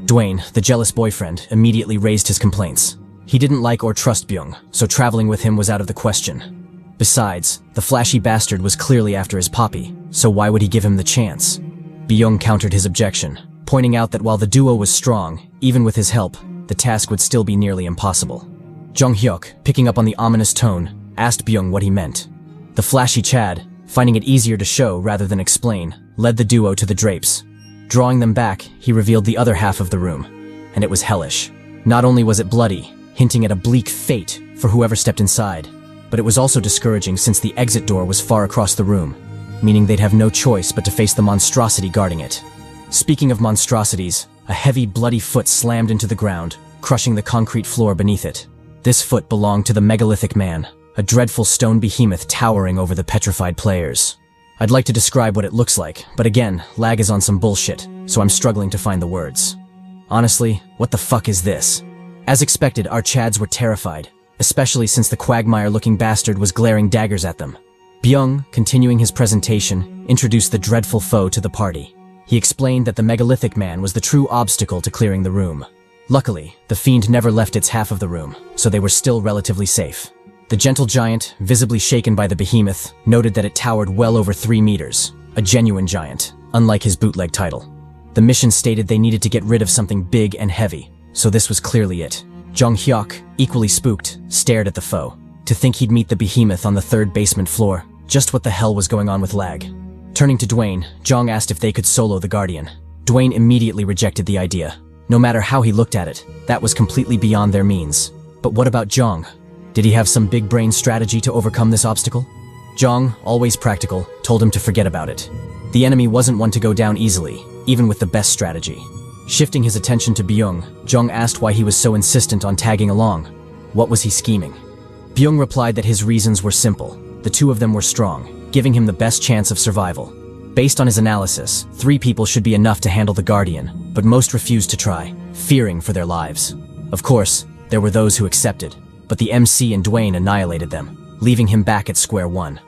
Dwayne, the jealous boyfriend, immediately raised his complaints. He didn't like or trust Byung, so traveling with him was out of the question. Besides, the flashy bastard was clearly after his poppy, so why would he give him the chance? Byung countered his objection, pointing out that while the duo was strong, even with his help, the task would still be nearly impossible. Jong Hyuk, picking up on the ominous tone, asked Byung what he meant. The flashy Chad, finding it easier to show rather than explain, led the duo to the drapes. Drawing them back, he revealed the other half of the room, and it was hellish. Not only was it bloody, hinting at a bleak fate for whoever stepped inside, but it was also discouraging since the exit door was far across the room, meaning they'd have no choice but to face the monstrosity guarding it. Speaking of monstrosities, a heavy, bloody foot slammed into the ground, crushing the concrete floor beneath it. This foot belonged to the megalithic man, a dreadful stone behemoth towering over the petrified players. I'd like to describe what it looks like, but again, L.A.G is on some bullshit, so I'm struggling to find the words. Honestly, what the fuck is this? As expected, our Chads were terrified, especially since the quagmire-looking bastard was glaring daggers at them. Byung, continuing his presentation, introduced the dreadful foe to the party. He explained that the megalithic man was the true obstacle to clearing the room. Luckily, the fiend never left its half of the room, so they were still relatively safe. The gentle giant, visibly shaken by the behemoth, noted that it towered well over 3 meters, a genuine giant, unlike his bootleg title. The mission stated they needed to get rid of something big and heavy, so this was clearly it. Jong Hyuk, equally spooked, stared at the foe. To think he'd meet the behemoth on the 3rd basement floor, just what the hell was going on with L.A.G? Turning to Dwayne, Jong asked if they could solo the Guardian. Dwayne immediately rejected the idea. No matter how he looked at it, that was completely beyond their means. But what about Jong? Did he have some big brain strategy to overcome this obstacle? Jong, always practical, told him to forget about it. The enemy wasn't one to go down easily, even with the best strategy. Shifting his attention to Byung, Jong asked why he was so insistent on tagging along. What was he scheming? Byung replied that his reasons were simple. The two of them were strong, giving him the best chance of survival. Based on his analysis, 3 people should be enough to handle the Guardian, but most refused to try, fearing for their lives. Of course, There were those who accepted, but the MC and Dwayne annihilated them, leaving him back at square one.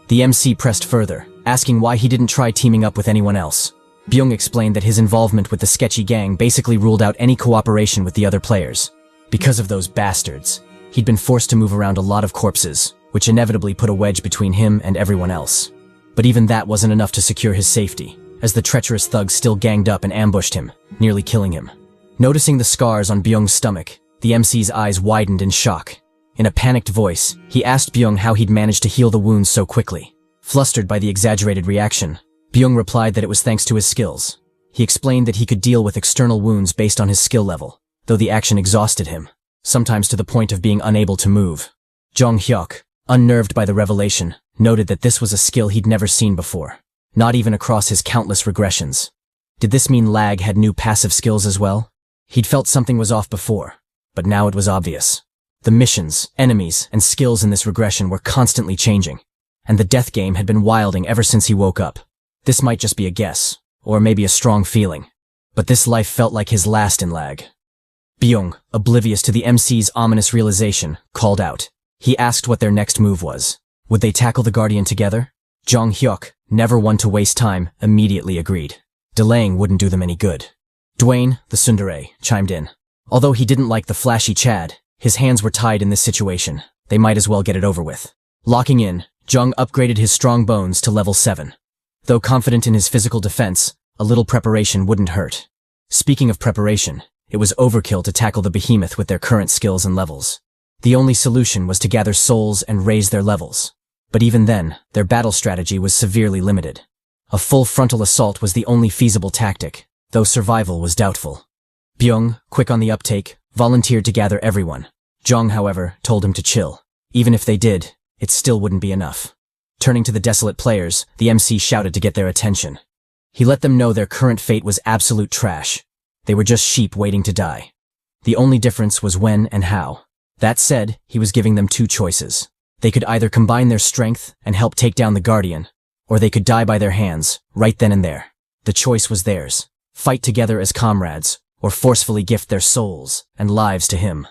The MC pressed further, asking why he didn't try teaming up with anyone else. Byung explained that his involvement with the sketchy gang basically ruled out any cooperation with the other players. Because of those bastards, he'd been forced to move around a lot of corpses, which inevitably put a wedge between him and everyone else. But even that wasn't enough to secure his safety, as the treacherous thugs still ganged up and ambushed him, nearly killing him. Noticing the scars on Byung's stomach, the MC's eyes widened in shock. In a panicked voice, he asked Byung how he'd managed to heal the wounds so quickly. Flustered by the exaggerated reaction, Byung replied that it was thanks to his skills. He explained that he could deal with external wounds based on his skill level, though the action exhausted him, sometimes to the point of being unable to move. Jong Hyuk, unnerved by the revelation, noted that this was a skill he'd never seen before, not even across his countless regressions. Did this mean Lag had new passive skills as well? He'd felt something was off before, but now it was obvious. The missions, enemies, and skills in this regression were constantly changing, and the death game had been wilding ever since he woke up. This might just be a guess, or maybe a strong feeling, but this life felt like his last in Lag. Byung, oblivious to the MC's ominous realization, called out. He asked what their next move was. Would they tackle the Guardian together? Jong Hyuk, never one to waste time, immediately agreed. Delaying wouldn't do them any good. Dwayne, the tsundere, chimed in. Although he didn't like the flashy Chad, his hands were tied in this situation. They might as well get it over with. Locking in, Jung upgraded his strong bones to level 7. Though confident in his physical defense, a little preparation wouldn't hurt. Speaking of preparation, it was overkill to tackle the behemoth with their current skills and levels. The only solution was to gather souls and raise their levels. But even then, their battle strategy was severely limited. A full frontal assault was the only feasible tactic, though survival was doubtful. Byung, quick on the uptake, volunteered to gather everyone. Jong, however, told him to chill. Even if they did, it still wouldn't be enough. Turning to the desolate players, the MC shouted to get their attention. He let them know their current fate was absolute trash. They were just sheep waiting to die. The only difference was when and how. That said, he was giving them two choices. They could either combine their strength and help take down the Guardian, or they could die by their hands, right then and there. The choice was theirs. Fight together as comrades, or forcefully gift their souls and lives to him.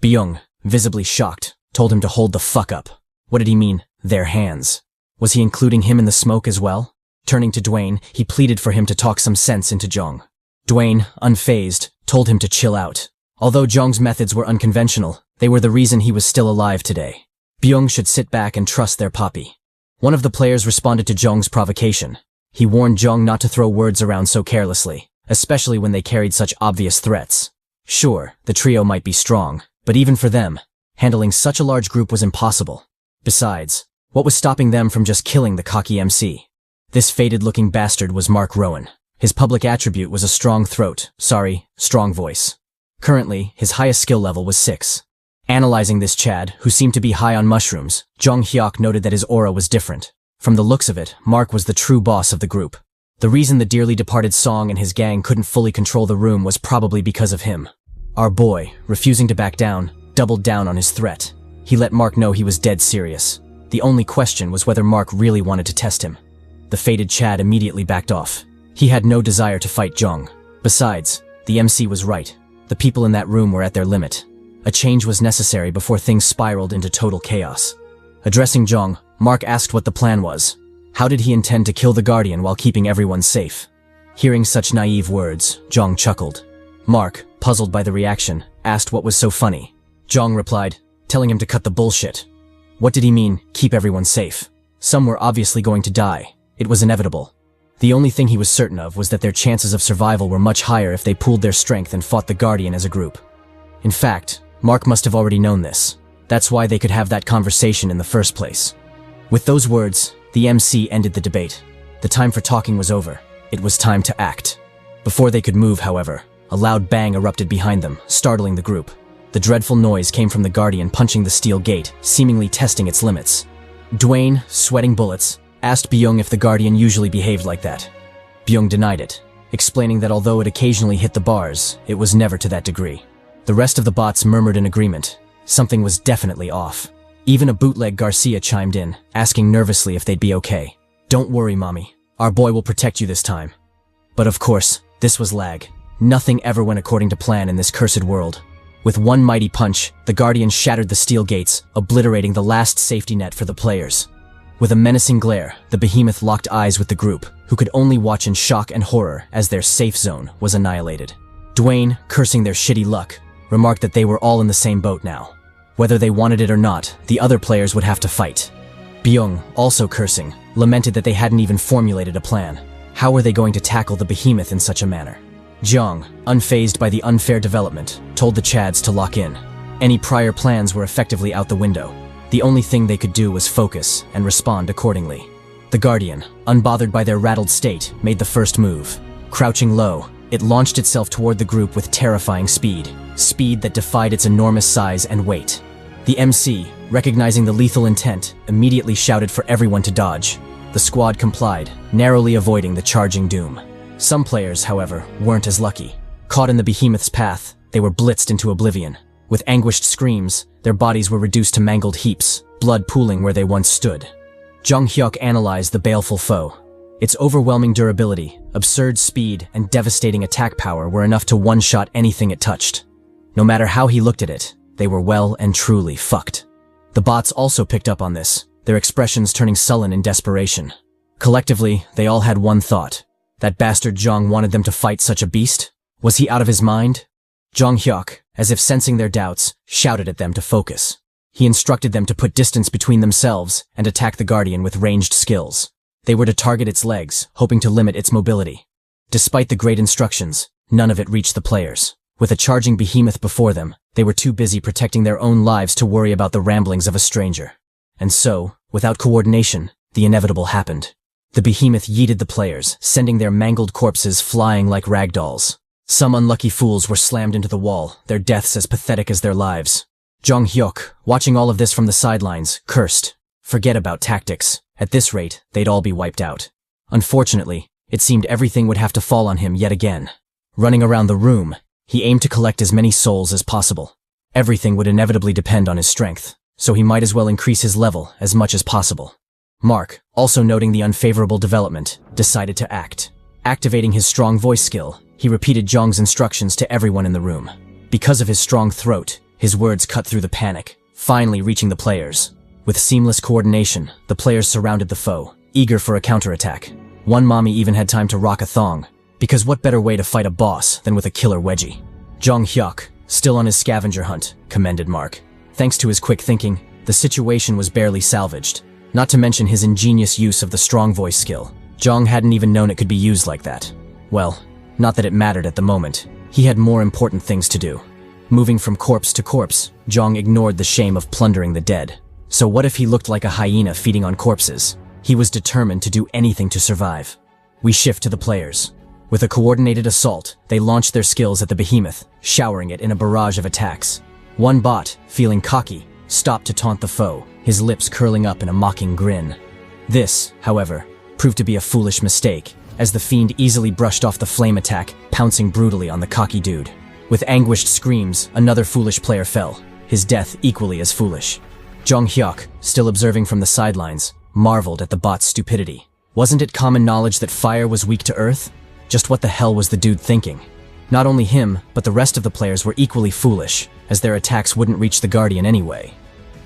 Byung, visibly shocked, told him to hold the fuck up. What did he mean, their hands? Was he including him in the smoke as well? Turning to Dwayne, he pleaded for him to talk some sense into Jong. Dwayne, unfazed, told him to chill out. Although Jong's methods were unconventional, they were the reason he was still alive today. Byung should sit back and trust their poppy. One of the players responded to Jong's provocation. He warned Jong not to throw words around so carelessly, especially when they carried such obvious threats. Sure, the trio might be strong, but even for them, handling such a large group was impossible. Besides, what was stopping them from just killing the cocky MC? This faded-looking bastard was Mark Rowan. His public attribute was a strong strong voice. Currently, his highest skill level was 6. Analyzing this Chad, who seemed to be high on mushrooms, Jong Hyuk noted that his aura was different. From the looks of it, Mark was the true boss of the group. The reason the dearly departed Song and his gang couldn't fully control the room was probably because of him. Our boy, refusing to back down, doubled down on his threat. He let Mark know he was dead serious. The only question was whether Mark really wanted to test him. The fated Chad immediately backed off. He had no desire to fight Jong. Besides, the MC was right. The people in that room were at their limit. A change was necessary before things spiraled into total chaos. Addressing Jong, Mark asked what the plan was. How did he intend to kill the Guardian while keeping everyone safe? Hearing such naive words, Jong chuckled. Mark, puzzled by the reaction, asked what was so funny. Jong replied, telling him to cut the bullshit. What did he mean, keep everyone safe? Some were obviously going to die. It was inevitable. The only thing he was certain of was that their chances of survival were much higher if they pooled their strength and fought the Guardian as a group. In fact, Mark must have already known this. That's why they could have that conversation in the first place. With those words, the MC ended the debate. The time for talking was over. It was time to act. Before they could move, however, a loud bang erupted behind them, startling the group. The dreadful noise came from the Guardian punching the steel gate, seemingly testing its limits. Dwayne, sweating bullets, asked Byung if the Guardian usually behaved like that. Byung denied it, explaining that although it occasionally hit the bars, it was never to that degree. The rest of the bots murmured in agreement. Something was definitely off. Even a bootleg Garcia chimed in, asking nervously if they'd be okay. Don't worry, mommy. Our boy will protect you this time. But of course, this was Lag. Nothing ever went according to plan in this cursed world. With one mighty punch, the Guardian shattered the steel gates, obliterating the last safety net for the players. With a menacing glare, the behemoth locked eyes with the group, who could only watch in shock and horror as their safe zone was annihilated. Dwayne, cursing their shitty luck, remarked that they were all in the same boat now. Whether they wanted it or not, the other players would have to fight. Byung, also cursing, lamented that they hadn't even formulated a plan. How were they going to tackle the behemoth in such a manner? Jeong, unfazed by the unfair development, told the Chads to lock in. Any prior plans were effectively out the window. The only thing they could do was focus and respond accordingly. The Guardian, unbothered by their rattled state, made the first move. Crouching low, it launched itself toward the group with terrifying speed that defied its enormous size and weight. The MC, recognizing the lethal intent, immediately shouted for everyone to dodge. The squad complied, narrowly avoiding the charging doom. Some players, however, weren't as lucky. Caught in the behemoth's path, they were blitzed into oblivion. With anguished screams, their bodies were reduced to mangled heaps, blood pooling where they once stood. Jung Hyuk analyzed the baleful foe. Its overwhelming durability, absurd speed, and devastating attack power were enough to one-shot anything it touched. No matter how he looked at it, they were well and truly fucked. The bots also picked up on this, their expressions turning sullen in desperation. Collectively, they all had one thought. That bastard Jong wanted them to fight such a beast? Was he out of his mind? Jong Hyuk, as if sensing their doubts, shouted at them to focus. He instructed them to put distance between themselves and attack the Guardian with ranged skills. They were to target its legs, hoping to limit its mobility. Despite the great instructions, none of it reached the players. With a charging behemoth before them, they were too busy protecting their own lives to worry about the ramblings of a stranger. And so, without coordination, the inevitable happened. The behemoth yeeted the players, sending their mangled corpses flying like ragdolls. Some unlucky fools were slammed into the wall, their deaths as pathetic as their lives. Jong Hyuk, watching all of this from the sidelines, cursed. Forget about tactics. At this rate, they'd all be wiped out. Unfortunately, it seemed everything would have to fall on him yet again. Running around the room, he aimed to collect as many souls as possible. Everything would inevitably depend on his strength, so he might as well increase his level as much as possible. Mark, also noting the unfavorable development, decided to act. Activating his strong voice skill, he repeated Jong's instructions to everyone in the room. Because of his strong throat, his words cut through the panic, finally reaching the players. With seamless coordination, the players surrounded the foe, eager for a counterattack. One mommy even had time to rock a thong, because what better way to fight a boss than with a killer wedgie? Jong Hyuk, still on his scavenger hunt, commended Mark. Thanks to his quick thinking, the situation was barely salvaged. Not to mention his ingenious use of the strong voice skill. Jong hadn't even known it could be used like that. Well, not that it mattered at the moment. He had more important things to do. Moving from corpse to corpse, Jong ignored the shame of plundering the dead. So what if he looked like a hyena feeding on corpses? He was determined to do anything to survive. We shift to the players. With a coordinated assault, they launched their skills at the behemoth, showering it in a barrage of attacks. One bot, feeling cocky, stopped to taunt the foe, his lips curling up in a mocking grin. This, however, proved to be a foolish mistake, as the fiend easily brushed off the flame attack, pouncing brutally on the cocky dude. With anguished screams, another foolish player fell, his death equally as foolish. Jong Hyuk, still observing from the sidelines, marveled at the bot's stupidity. Wasn't it common knowledge that fire was weak to earth? Just what the hell was the dude thinking? Not only him, but the rest of the players were equally foolish, as their attacks wouldn't reach the Guardian anyway.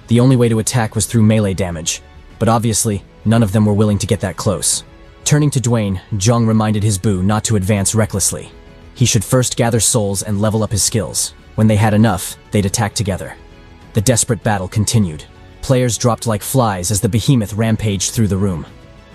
The only way to attack was through melee damage, but obviously, none of them were willing to get that close. Turning to Dwayne, Jong reminded his boo not to advance recklessly. He should first gather souls and level up his skills. When they had enough, they'd attack together. The desperate battle continued. Players dropped like flies as the behemoth rampaged through the room.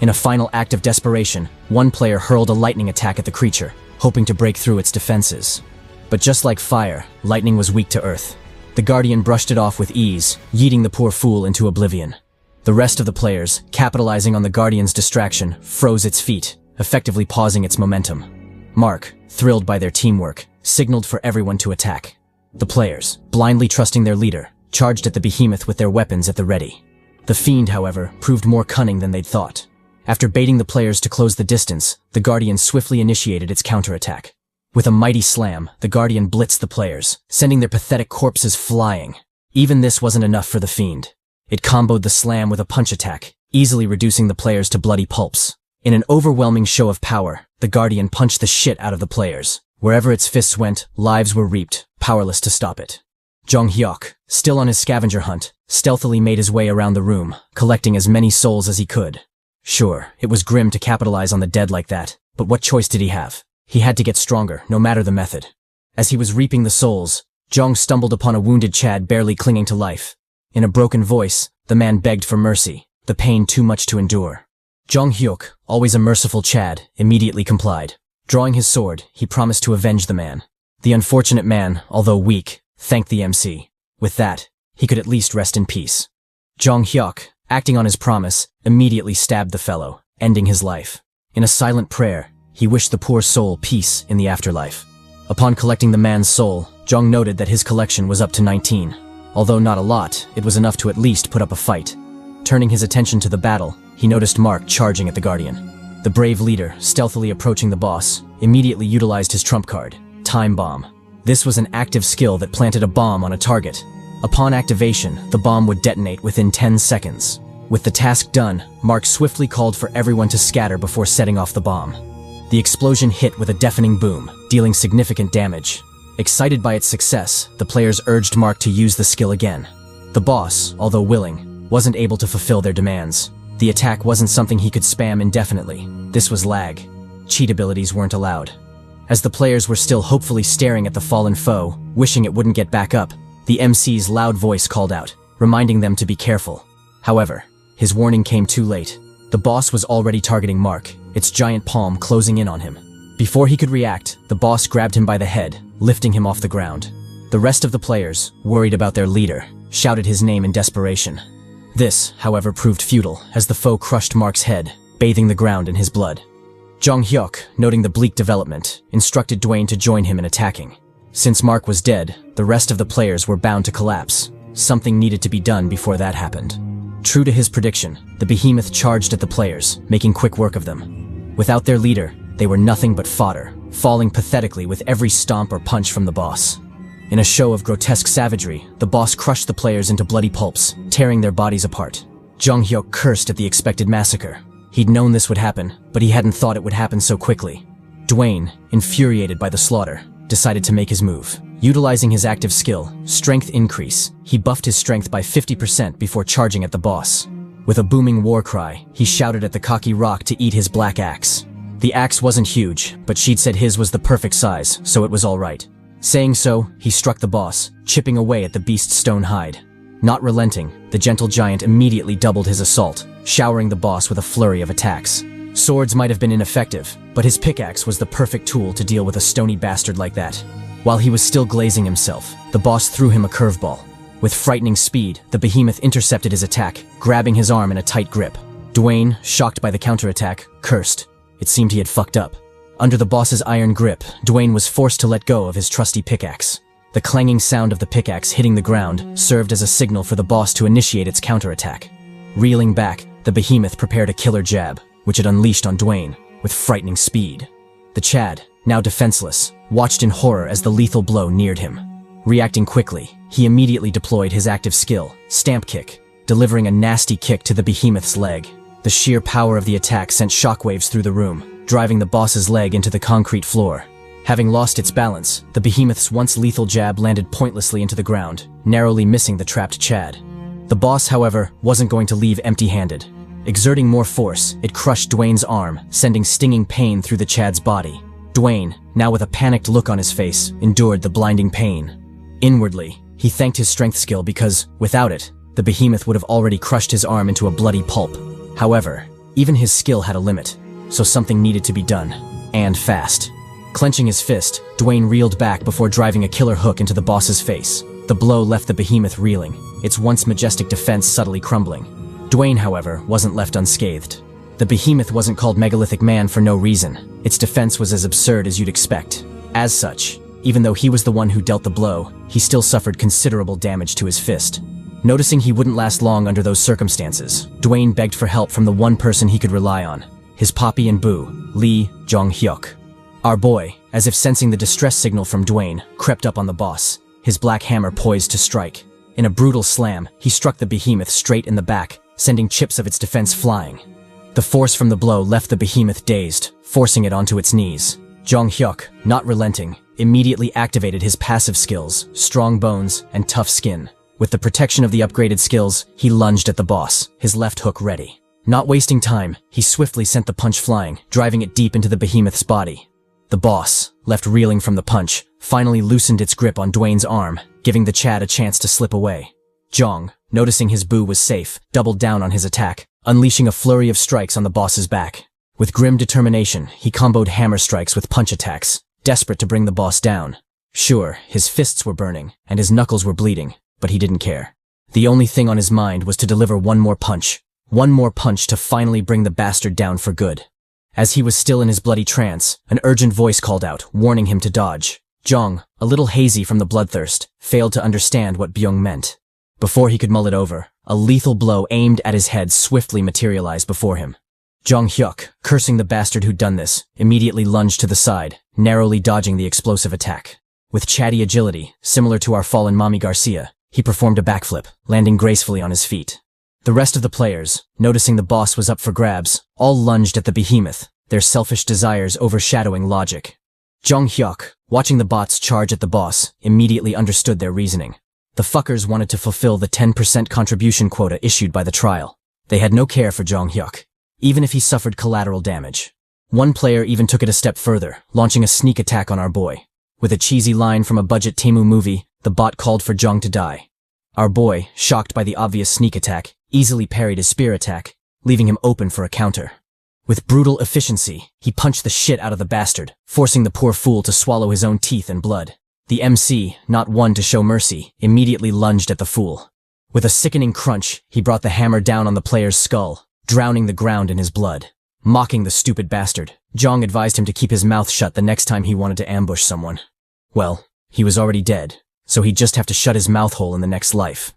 In a final act of desperation, one player hurled a lightning attack at the creature, hoping to break through its defenses. But just like fire, lightning was weak to earth. The Guardian brushed it off with ease, yeeting the poor fool into oblivion. The rest of the players, capitalizing on the Guardian's distraction, froze its feet, effectively pausing its momentum. Mark, thrilled by their teamwork, signaled for everyone to attack. The players, blindly trusting their leader, charged at the behemoth with their weapons at the ready. The fiend, however, proved more cunning than they'd thought. After baiting the players to close the distance, the Guardian swiftly initiated its counterattack. With a mighty slam, the Guardian blitzed the players, sending their pathetic corpses flying. Even this wasn't enough for the fiend. It comboed the slam with a punch attack, easily reducing the players to bloody pulps. In an overwhelming show of power, the Guardian punched the shit out of the players. Wherever its fists went, lives were reaped, powerless to stop it. Jong Hyuk, still on his scavenger hunt, stealthily made his way around the room, collecting as many souls as he could. Sure, it was grim to capitalize on the dead like that, but what choice did he have? He had to get stronger, no matter the method. As he was reaping the souls, Jong stumbled upon a wounded Chad barely clinging to life. In a broken voice, the man begged for mercy, the pain too much to endure. Jong Hyuk, always a merciful Chad, immediately complied. Drawing his sword, he promised to avenge the man. The unfortunate man, although weak, thanked the MC. With that, he could at least rest in peace. Jong Hyuk, acting on his promise, immediately stabbed the fellow, ending his life. In a silent prayer, he wished the poor soul peace in the afterlife. Upon collecting the man's soul, Jong noted that his collection was up to 19. Although not a lot, it was enough to at least put up a fight. Turning his attention to the battle, he noticed Mark charging at the Guardian. The brave leader, stealthily approaching the boss, immediately utilized his trump card, Time Bomb. This was an active skill that planted a bomb on a target. Upon activation, the bomb would detonate within 10 seconds. With the task done, Mark swiftly called for everyone to scatter before setting off the bomb. The explosion hit with a deafening boom, dealing significant damage. Excited by its success, the players urged Mark to use the skill again. The boss, although willing, wasn't able to fulfill their demands. The attack wasn't something he could spam indefinitely. This was lag. Cheat abilities weren't allowed. As the players were still hopefully staring at the fallen foe, wishing it wouldn't get back up, the MC's loud voice called out, reminding them to be careful. However, his warning came too late. The boss was already targeting Mark, its giant palm closing in on him. Before he could react, the boss grabbed him by the head, lifting him off the ground. The rest of the players, worried about their leader, shouted his name in desperation. This, however, proved futile as the foe crushed Mark's head, bathing the ground in his blood. Jong Hyuk, noting the bleak development, instructed Dwayne to join him in attacking. Since Mark was dead, the rest of the players were bound to collapse. Something needed to be done before that happened. True to his prediction, the behemoth charged at the players, making quick work of them. Without their leader, they were nothing but fodder, falling pathetically with every stomp or punch from the boss. In a show of grotesque savagery, the boss crushed the players into bloody pulps, tearing their bodies apart. Jong Hyuk cursed at the expected massacre. He'd known this would happen, but he hadn't thought it would happen so quickly. Dwayne, infuriated by the slaughter, decided to make his move. Utilizing his active skill, Strength Increase, he buffed his strength by 50% before charging at the boss. With a booming war cry, he shouted at the cocky rock to eat his black axe. The axe wasn't huge, but she'd said his was the perfect size, so it was alright. Saying so, he struck the boss, chipping away at the beast's stone hide. Not relenting, the gentle giant immediately doubled his assault, showering the boss with a flurry of attacks. Swords might have been ineffective, but his pickaxe was the perfect tool to deal with a stony bastard like that. While he was still glazing himself, the boss threw him a curveball. With frightening speed, the behemoth intercepted his attack, grabbing his arm in a tight grip. Dwayne, shocked by the counterattack, cursed. It seemed he had fucked up. Under the boss's iron grip, Dwayne was forced to let go of his trusty pickaxe. The clanging sound of the pickaxe hitting the ground served as a signal for the boss to initiate its counterattack. Reeling back, the behemoth prepared a killer jab, which it unleashed on Dwayne, with frightening speed. The Chad, now defenseless, watched in horror as the lethal blow neared him. Reacting quickly, he immediately deployed his active skill, Stamp Kick, delivering a nasty kick to the behemoth's leg. The sheer power of the attack sent shockwaves through the room, driving the boss's leg into the concrete floor. Having lost its balance, the behemoth's once lethal jab landed pointlessly into the ground, narrowly missing the trapped Chad. The boss, however, wasn't going to leave empty-handed. Exerting more force, it crushed Dwayne's arm, sending stinging pain through the Chad's body. Dwayne, now with a panicked look on his face, endured the blinding pain. Inwardly, he thanked his strength skill because, without it, the behemoth would have already crushed his arm into a bloody pulp. However, even his skill had a limit, so something needed to be done, and fast. Clenching his fist, Dwayne reeled back before driving a killer hook into the boss's face. The blow left the behemoth reeling, its once majestic defense subtly crumbling. Dwayne, however, wasn't left unscathed. The behemoth wasn't called Megalithic Man for no reason. Its defense was as absurd as you'd expect. As such, even though he was the one who dealt the blow, he still suffered considerable damage to his fist. Noticing he wouldn't last long under those circumstances, Dwayne begged for help from the one person he could rely on, his Poppy and Boo, Lee Jong Hyuk. Our boy, as if sensing the distress signal from Dwayne, crept up on the boss, his black hammer poised to strike. In a brutal slam, he struck the behemoth straight in the back, sending chips of its defense flying. The force from the blow left the behemoth dazed, forcing it onto its knees. Jong Hyuk, not relenting, immediately activated his passive skills, strong bones, and tough skin. With the protection of the upgraded skills, he lunged at the boss, his left hook ready. Not wasting time, he swiftly sent the punch flying, driving it deep into the behemoth's body. The boss, left reeling from the punch, finally loosened its grip on Dwayne's arm, giving the Chad a chance to slip away. Jong, noticing his boo was safe, doubled down on his attack, unleashing a flurry of strikes on the boss's back. With grim determination, he comboed hammer strikes with punch attacks, desperate to bring the boss down. Sure, his fists were burning, and his knuckles were bleeding, but he didn't care. The only thing on his mind was to deliver one more punch to finally bring the bastard down for good. As he was still in his bloody trance, an urgent voice called out, warning him to dodge. Jong, a little hazy from the bloodthirst, failed to understand what Byung meant. Before he could mull it over, a lethal blow aimed at his head swiftly materialized before him. Jong Hyuk, cursing the bastard who'd done this, immediately lunged to the side, narrowly dodging the explosive attack. With chatty agility, similar to our fallen Mami Garcia, he performed a backflip, landing gracefully on his feet. The rest of the players, noticing the boss was up for grabs, all lunged at the behemoth, their selfish desires overshadowing logic. Jong Hyuk, watching the bots charge at the boss, immediately understood their reasoning. The fuckers wanted to fulfill the 10% contribution quota issued by the trial. They had no care for Jong Hyuk, even if he suffered collateral damage. One player even took it a step further, launching a sneak attack on our boy. With a cheesy line from a budget Temu movie, the bot called for Jong to die. Our boy, shocked by the obvious sneak attack, easily parried his spear attack, leaving him open for a counter. With brutal efficiency, he punched the shit out of the bastard, forcing the poor fool to swallow his own teeth and blood. The MC, not one to show mercy, immediately lunged at the fool. With a sickening crunch, he brought the hammer down on the player's skull, drowning the ground in his blood. Mocking the stupid bastard, Jong advised him to keep his mouth shut the next time he wanted to ambush someone. Well, he was already dead, so he'd just have to shut his mouth hole in the next life.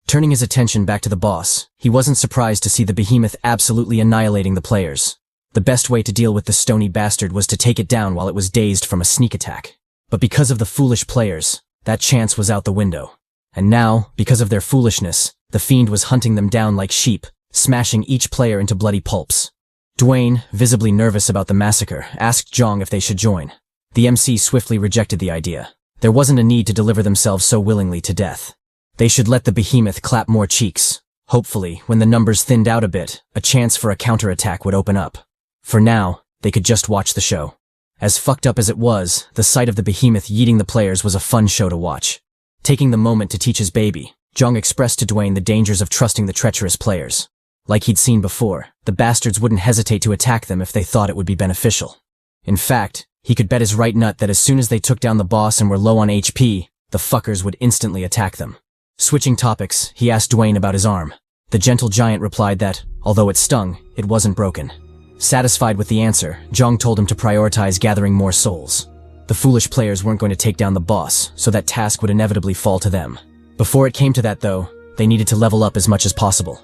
Turning his attention back to the boss, he wasn't surprised to see the behemoth absolutely annihilating the players. The best way to deal with the stony bastard was to take it down while it was dazed from a sneak attack. But because of the foolish players, that chance was out the window. And now, because of their foolishness, the fiend was hunting them down like sheep, smashing each player into bloody pulps. Dwayne, visibly nervous about the massacre, asked Jong if they should join. The MC swiftly rejected the idea. There wasn't a need to deliver themselves so willingly to death. They should let the behemoth clap more cheeks. Hopefully, when the numbers thinned out a bit, a chance for a counterattack would open up. For now, they could just watch the show. As fucked up as it was, the sight of the behemoth yeeting the players was a fun show to watch. Taking the moment to teach his baby, Jong expressed to Dwayne the dangers of trusting the treacherous players. Like he'd seen before, the bastards wouldn't hesitate to attack them if they thought it would be beneficial. In fact, he could bet his right nut that as soon as they took down the boss and were low on HP, the fuckers would instantly attack them. Switching topics, he asked Dwayne about his arm. The gentle giant replied that, although it stung, it wasn't broken. Satisfied with the answer, Jong told him to prioritize gathering more souls. The foolish players weren't going to take down the boss, so that task would inevitably fall to them. Before it came to that though, they needed to level up as much as possible.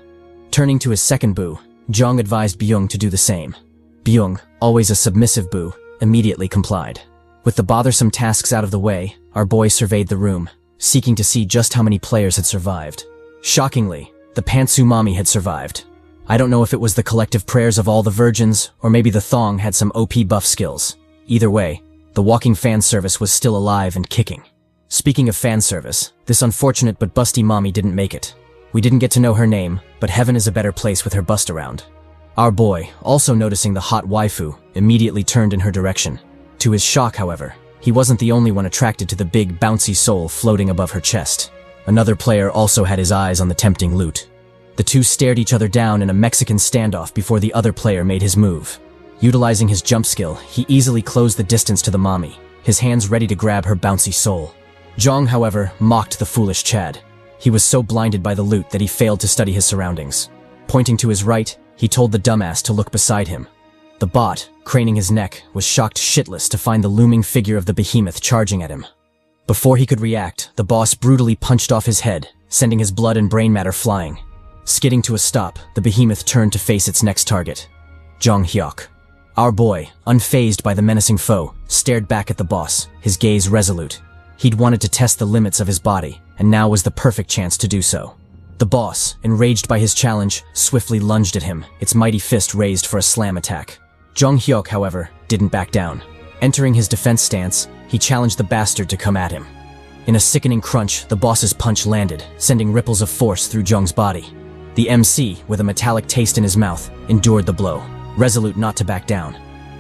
Turning to his second boo, Jong advised Byung to do the same. Byung, always a submissive boo, immediately complied. With the bothersome tasks out of the way, our boy surveyed the room, seeking to see just how many players had survived. Shockingly, the Pantsu Mommy had survived. I don't know if it was the collective prayers of all the virgins, or maybe the thong had some OP buff skills. Either way, the walking fan service was still alive and kicking. Speaking of fan service, this unfortunate but busty mommy didn't make it. We didn't get to know her name, but heaven is a better place with her bust around. Our boy, also noticing the hot waifu, immediately turned in her direction. To his shock, however, he wasn't the only one attracted to the big, bouncy soul floating above her chest. Another player also had his eyes on the tempting loot. The two stared each other down in a Mexican standoff before the other player made his move. Utilizing his jump skill, he easily closed the distance to the mommy, his hands ready to grab her bouncy soul. Jong, however, mocked the foolish Chad. He was so blinded by the loot that he failed to study his surroundings. Pointing to his right, he told the dumbass to look beside him. The bot, craning his neck, was shocked shitless to find the looming figure of the behemoth charging at him. Before he could react, the boss brutally punched off his head, sending his blood and brain matter flying. Skidding to a stop, the behemoth turned to face its next target. Jong Hyuk. Our boy, unfazed by the menacing foe, stared back at the boss, his gaze resolute. He'd wanted to test the limits of his body, and now was the perfect chance to do so. The boss, enraged by his challenge, swiftly lunged at him, its mighty fist raised for a slam attack. Jong Hyuk, however, didn't back down. Entering his defense stance, he challenged the bastard to come at him. In a sickening crunch, the boss's punch landed, sending ripples of force through Jung's body. The MC, with a metallic taste in his mouth, endured the blow, resolute not to back down.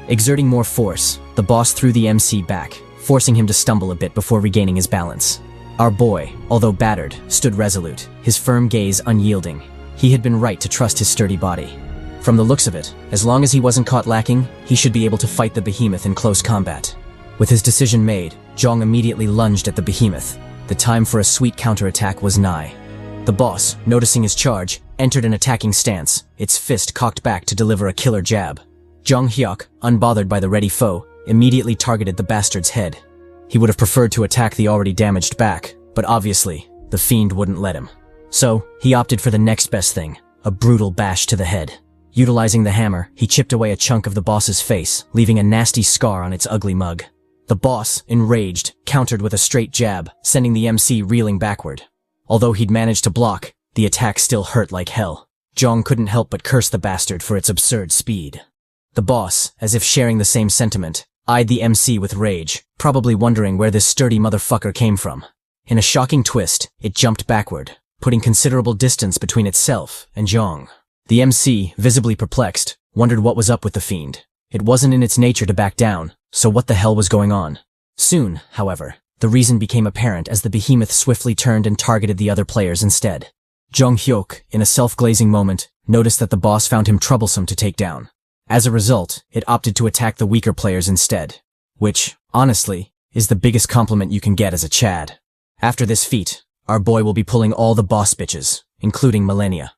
Exerting more force, the boss threw the MC back, forcing him to stumble a bit before regaining his balance. Our boy, although battered, stood resolute, his firm gaze unyielding. He had been right to trust his sturdy body. From the looks of it, as long as he wasn't caught lacking, he should be able to fight the behemoth in close combat. With his decision made, Jung immediately lunged at the behemoth. The time for a sweet counterattack was nigh. The boss, noticing his charge, entered an attacking stance, its fist cocked back to deliver a killer jab. Jung Hyuk, unbothered by the ready foe, immediately targeted the bastard's head. He would have preferred to attack the already damaged back, but obviously, the fiend wouldn't let him. So, he opted for the next best thing, a brutal bash to the head. Utilizing the hammer, he chipped away a chunk of the boss's face, leaving a nasty scar on its ugly mug. The boss, enraged, countered with a straight jab, sending the MC reeling backward. Although he'd managed to block, the attack still hurt like hell. Jung couldn't help but curse the bastard for its absurd speed. The boss, as if sharing the same sentiment, eyed the MC with rage, probably wondering where this sturdy motherfucker came from. In a shocking twist, it jumped backward, putting considerable distance between itself and Jung. The MC, visibly perplexed, wondered what was up with the fiend. It wasn't in its nature to back down, so what the hell was going on? Soon, however, the reason became apparent as the behemoth swiftly turned and targeted the other players instead. Jung Hyuk, in a self-glazing moment, noticed that the boss found him troublesome to take down. As a result, it opted to attack the weaker players instead. Which, honestly, is the biggest compliment you can get as a Chad. After this feat, our boy will be pulling all the boss bitches, including Millennia.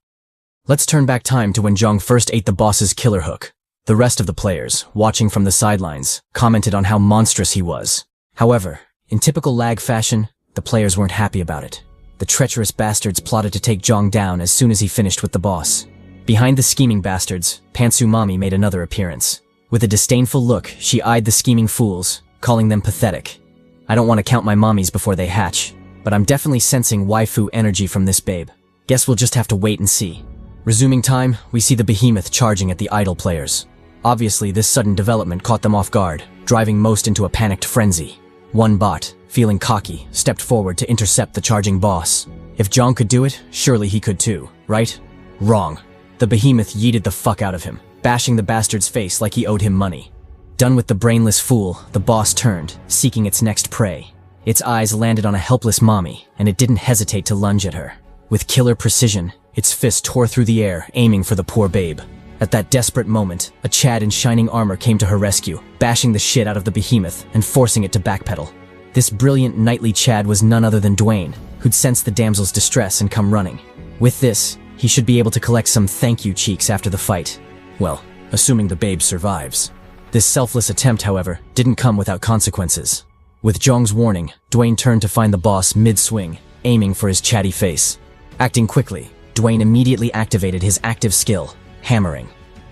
Let's turn back time to when Jung first ate the boss's killer hook. The rest of the players, watching from the sidelines, commented on how monstrous he was. However, in typical L.A.G fashion, the players weren't happy about it. The treacherous bastards plotted to take Jung down as soon as he finished with the boss. Behind the scheming bastards, Pantsu Mami made another appearance. With a disdainful look, she eyed the scheming fools, calling them pathetic. I don't want to count my mommies before they hatch, but I'm definitely sensing waifu energy from this babe. Guess we'll just have to wait and see. Resuming time, we see the behemoth charging at the idle players. Obviously, this sudden development caught them off guard, driving most into a panicked frenzy. One bot, feeling cocky, stepped forward to intercept the charging boss. If Jung could do it, surely he could too, right? Wrong. The behemoth yeeted the fuck out of him, bashing the bastard's face like he owed him money. Done with the brainless fool, the boss turned, seeking its next prey. Its eyes landed on a helpless mommy, and it didn't hesitate to lunge at her. With killer precision, its fist tore through the air, aiming for the poor babe. At that desperate moment, a Chad in shining armor came to her rescue, bashing the shit out of the behemoth and forcing it to backpedal. This brilliant knightly Chad was none other than Dwayne, who'd sensed the damsel's distress and come running. With this, he should be able to collect some thank you cheeks after the fight. Well, assuming the babe survives. This selfless attempt, however, didn't come without consequences. With Jung's warning, Dwayne turned to find the boss mid-swing, aiming for his chatty face. Acting quickly, Dwayne immediately activated his active skill, hammering.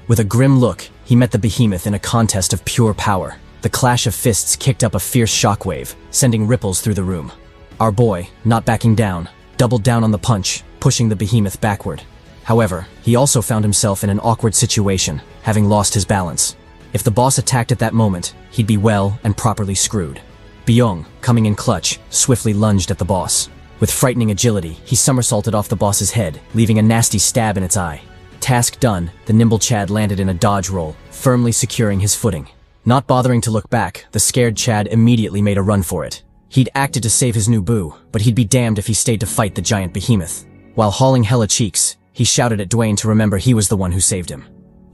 With a grim look, he met the behemoth in a contest of pure power. The clash of fists kicked up a fierce shockwave, sending ripples through the room. Our boy, not backing down, doubled down on the punch, pushing the behemoth backward. However, he also found himself in an awkward situation, having lost his balance. If the boss attacked at that moment, he'd be well and properly screwed. Byung, coming in clutch, swiftly lunged at the boss. With frightening agility, he somersaulted off the boss's head, leaving a nasty stab in its eye. Task done, the nimble Chad landed in a dodge roll, firmly securing his footing. Not bothering to look back, the scared Chad immediately made a run for it. He'd acted to save his new boo, but he'd be damned if he stayed to fight the giant behemoth. While hauling hella cheeks, he shouted at Dwayne to remember he was the one who saved him.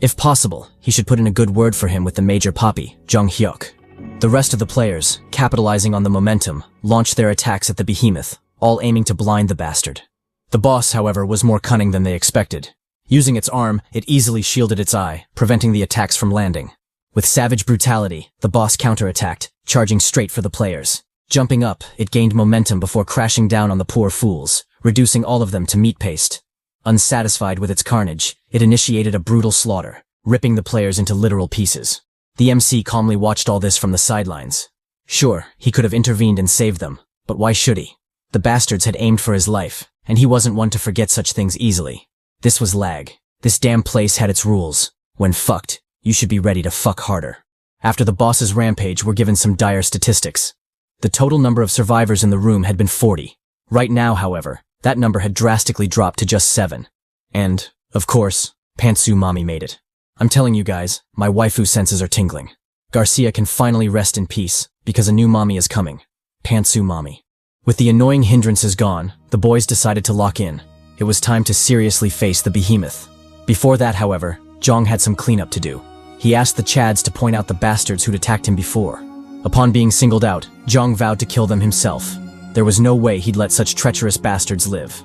If possible, he should put in a good word for him with the major poppy, Jung Hyuk. The rest of the players, capitalizing on the momentum, launched their attacks at the behemoth, all aiming to blind the bastard. The boss, however, was more cunning than they expected. Using its arm, it easily shielded its eye, preventing the attacks from landing. With savage brutality, the boss counterattacked, charging straight for the players. Jumping up, it gained momentum before crashing down on the poor fools, reducing all of them to meat paste. Unsatisfied with its carnage, it initiated a brutal slaughter, ripping the players into literal pieces. The MC calmly watched all this from the sidelines. Sure, he could have intervened and saved them, but why should he? The bastards had aimed for his life, and he wasn't one to forget such things easily. This was L.A.G. This damn place had its rules. When fucked, you should be ready to fuck harder. After the boss's rampage, we're given some dire statistics. The total number of survivors in the room had been 40. Right now, however, that number had drastically dropped to just 7. And, of course, Pantsu Mommy made it. I'm telling you guys, my waifu senses are tingling. Garcia can finally rest in peace, because a new mommy is coming. Pantsu Mommy. With the annoying hindrances gone, the boys decided to lock in. It was time to seriously face the behemoth. Before that, however, Jong had some cleanup to do. He asked the Chads to point out the bastards who'd attacked him before. Upon being singled out, Jong vowed to kill them himself. There was no way he'd let such treacherous bastards live.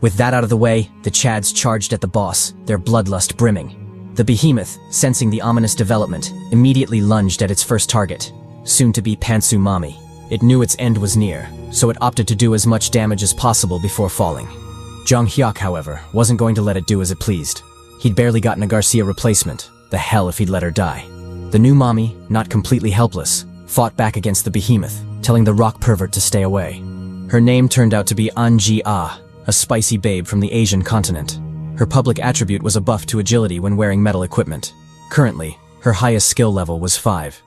With that out of the way, the Chads charged at the boss, their bloodlust brimming. The behemoth, sensing the ominous development, immediately lunged at its first target, soon to be Pantsu Mommy. It knew its end was near, so it opted to do as much damage as possible before falling. Jong Hyuk, however, wasn't going to let it do as it pleased. He'd barely gotten a Garcia replacement. The hell if he'd let her die. The new mommy, not completely helpless, fought back against the behemoth, telling the rock pervert to stay away. Her name turned out to be Anji Ah, a spicy babe from the Asian continent. Her public attribute was a buff to agility when wearing metal equipment. Currently, her highest skill level was 5.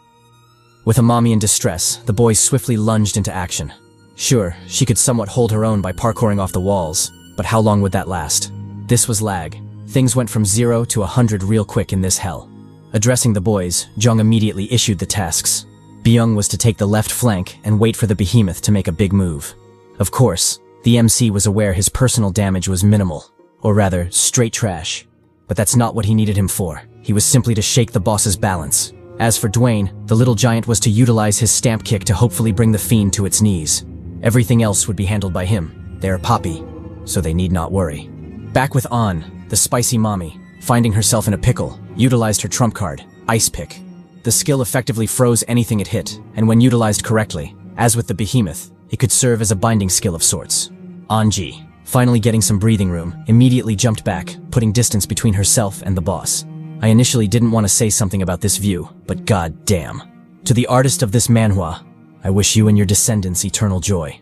With a mommy in distress, the boys swiftly lunged into action. Sure, she could somewhat hold her own by parkouring off the walls, but how long would that last? This was lag. Things went from 0 to 100 real quick in this hell. Addressing the boys, Jong immediately issued the tasks. Byung was to take the left flank and wait for the behemoth to make a big move. Of course, the MC was aware his personal damage was minimal, or rather, straight trash. But that's not what he needed him for. He was simply to shake the boss's balance. As for Dwayne, the little giant was to utilize his stamp kick to hopefully bring the fiend to its knees. Everything else would be handled by him. They're Poppy, so they need not worry. Back with An, the spicy mommy, finding herself in a pickle, utilized her trump card, Ice Pick. The skill effectively froze anything it hit, and when utilized correctly, as with the behemoth, it could serve as a binding skill of sorts. Anji, finally getting some breathing room, immediately jumped back, putting distance between herself and the boss. I initially didn't want to say something about this view, but god damn. To the artist of this manhwa, I wish you and your descendants eternal joy.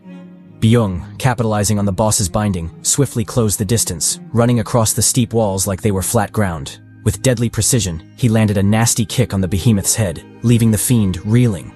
Byung, capitalizing on the boss's binding, swiftly closed the distance, running across the steep walls like they were flat ground. With deadly precision, he landed a nasty kick on the behemoth's head, leaving the fiend reeling.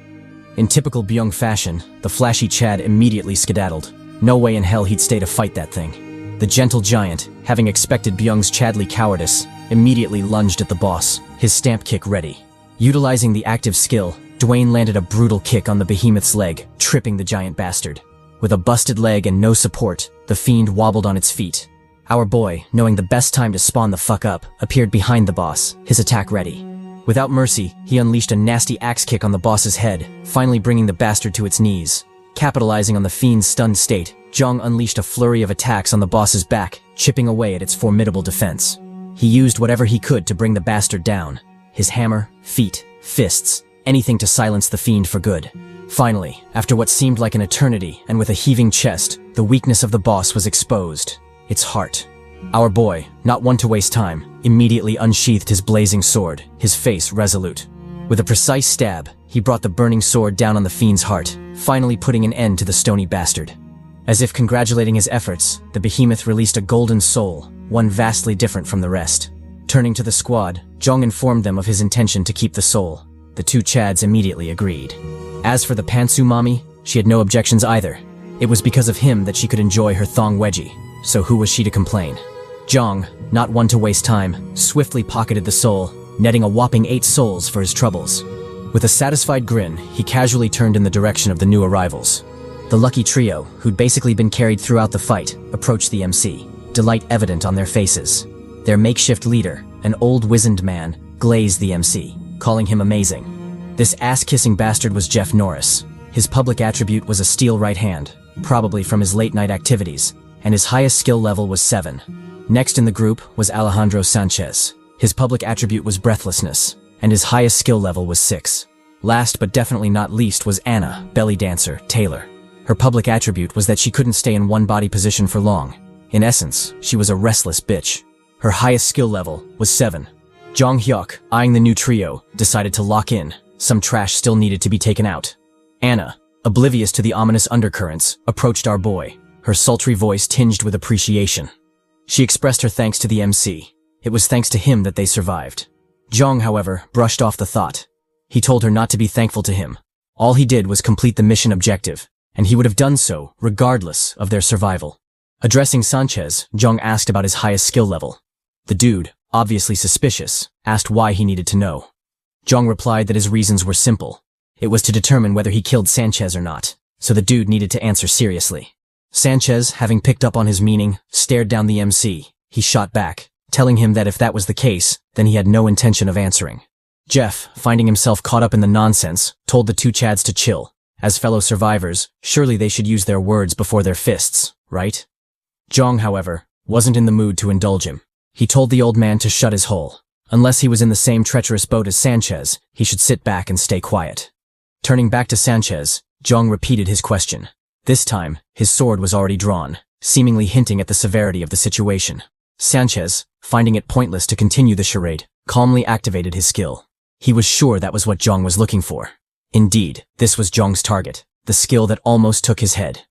In typical Byung fashion, the flashy Chad immediately skedaddled. No way in hell he'd stay to fight that thing. The gentle giant, having expected Byung's Chadly cowardice, immediately lunged at the boss, his stamp kick ready. Utilizing the active skill, Dwayne landed a brutal kick on the behemoth's leg, tripping the giant bastard. With a busted leg and no support, the fiend wobbled on its feet. Our boy, knowing the best time to spawn the fuck up, appeared behind the boss, his attack ready. Without mercy, he unleashed a nasty axe kick on the boss's head, finally bringing the bastard to its knees. Capitalizing on the fiend's stunned state, Jong unleashed a flurry of attacks on the boss's back, chipping away at its formidable defense. He used whatever he could to bring the bastard down. His hammer, feet, fists, anything to silence the fiend for good. Finally, after what seemed like an eternity and with a heaving chest, the weakness of the boss was exposed. Its heart. Our boy, not one to waste time, immediately unsheathed his blazing sword, his face resolute. With a precise stab, he brought the burning sword down on the fiend's heart, finally putting an end to the stony bastard. As if congratulating his efforts, the behemoth released a golden soul, one vastly different from the rest. Turning to the squad, Jong informed them of his intention to keep the soul. The two Chads immediately agreed. As for the Pantsu mommy, she had no objections either. It was because of him that she could enjoy her thong wedgie, so who was she to complain? Jong, not one to waste time, swiftly pocketed the soul, netting a whopping 8 souls for his troubles. With a satisfied grin, he casually turned in the direction of the new arrivals. The lucky trio, who'd basically been carried throughout the fight, approached the MC, delight evident on their faces. Their makeshift leader, an old wizened man, glazed the MC, calling him amazing. This ass-kissing bastard was Jeff Norris. His public attribute was a steel right hand, probably from his late-night activities, and his highest skill level was 7. Next in the group was Alejandro Sanchez. His public attribute was breathlessness, and his highest skill level was 6. Last but definitely not least was Anna, belly dancer, Taylor. Her public attribute was that she couldn't stay in one body position for long. In essence, she was a restless bitch. Her highest skill level was 7. Jong Hyuk, eyeing the new trio, decided to lock in. Some trash still needed to be taken out. Anna, oblivious to the ominous undercurrents, approached our boy, her sultry voice tinged with appreciation. She expressed her thanks to the MC. It was thanks to him that they survived. Jong, however, brushed off the thought. He told her not to be thankful to him. All he did was complete the mission objective, and he would have done so regardless of their survival. Addressing Sanchez, Jung asked about his highest skill level. The dude, obviously suspicious, asked why he needed to know. Jung replied that his reasons were simple. It was to determine whether he killed Sanchez or not, so the dude needed to answer seriously. Sanchez, having picked up on his meaning, stared down the MC. He shot back, telling him that if that was the case, then he had no intention of answering. Jeff, finding himself caught up in the nonsense, told the two Chads to chill. As fellow survivors, surely they should use their words before their fists, right? Jong, however, wasn't in the mood to indulge him. He told the old man to shut his hole. Unless he was in the same treacherous boat as Sanchez, he should sit back and stay quiet. Turning back to Sanchez, Jong repeated his question. This time, his sword was already drawn, seemingly hinting at the severity of the situation. Sanchez, finding it pointless to continue the charade, calmly activated his skill. He was sure that was what Jong was looking for. Indeed, this was Jong's target, the skill that almost took his head.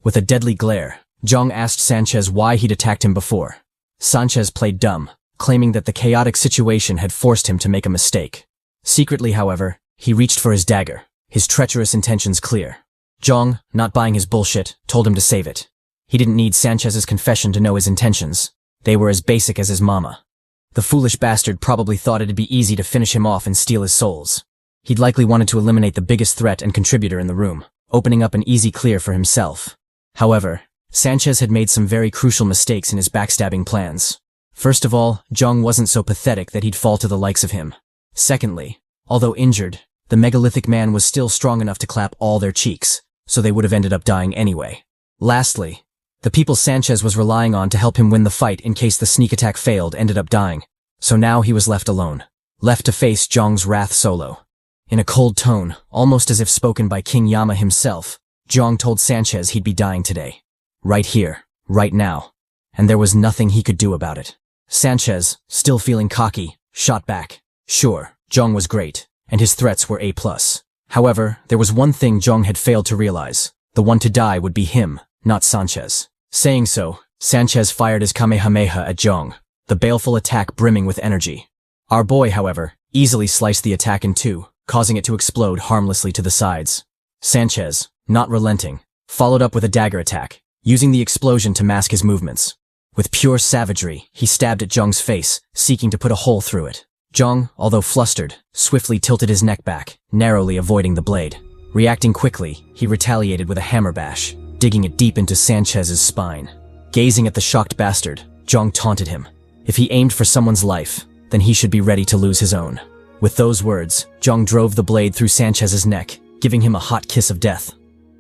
With a deadly glare, Jong asked Sanchez why he'd attacked him before. Sanchez played dumb, claiming that the chaotic situation had forced him to make a mistake. Secretly, however, he reached for his dagger, his treacherous intentions clear. Jong, not buying his bullshit, told him to save it. He didn't need Sanchez's confession to know his intentions. They were as basic as his mama. The foolish bastard probably thought it'd be easy to finish him off and steal his souls. He'd likely wanted to eliminate the biggest threat and contributor in the room, opening up an easy clear for himself. However, Sanchez had made some very crucial mistakes in his backstabbing plans. First of all, Jong wasn't so pathetic that he'd fall to the likes of him. Secondly, although injured, the megalithic man was still strong enough to clap all their cheeks, so they would have ended up dying anyway. Lastly, the people Sanchez was relying on to help him win the fight in case the sneak attack failed ended up dying, so now he was left alone, left to face Jong's wrath solo. In a cold tone, almost as if spoken by King Yama himself, Jong told Sanchez he'd be dying today. Right here, right now. And there was nothing he could do about it. Sanchez, still feeling cocky, shot back. Sure, Jong was great, and his threats were A+. However, there was one thing Jong had failed to realize. The one to die would be him, not Sanchez. Saying so, Sanchez fired his Kamehameha at Jong, the baleful attack brimming with energy. Our boy, however, easily sliced the attack in two, causing it to explode harmlessly to the sides. Sanchez, not relenting, followed up with a dagger attack, using the explosion to mask his movements. With pure savagery, he stabbed at Jong's face, seeking to put a hole through it. Jong, although flustered, swiftly tilted his neck back, narrowly avoiding the blade. Reacting quickly, he retaliated with a hammer bash, digging it deep into Sanchez's spine. Gazing at the shocked bastard, Jong taunted him. If he aimed for someone's life, then he should be ready to lose his own. With those words, Jong drove the blade through Sanchez's neck, giving him a hot kiss of death.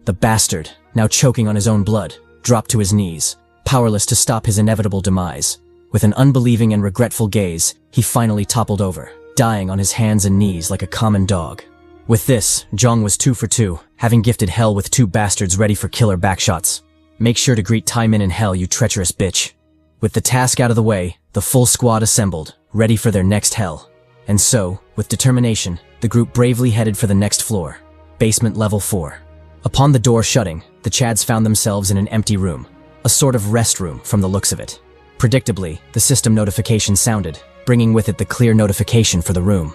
The bastard, now choking on his own blood, dropped to his knees, powerless to stop his inevitable demise. With an unbelieving and regretful gaze, he finally toppled over, dying on his hands and knees like a common dog. With this, Jong was 2 for 2, having gifted hell with 2 bastards ready for killer backshots. Make sure to greet Taimin in hell, you treacherous bitch. With the task out of the way, the full squad assembled, ready for their next hell. And so, with determination, the group bravely headed for the next floor, basement level 4. Upon the door shutting, the Chads found themselves in an empty room, a sort of rest room from the looks of it. Predictably, the system notification sounded, bringing with it the clear notification for the room.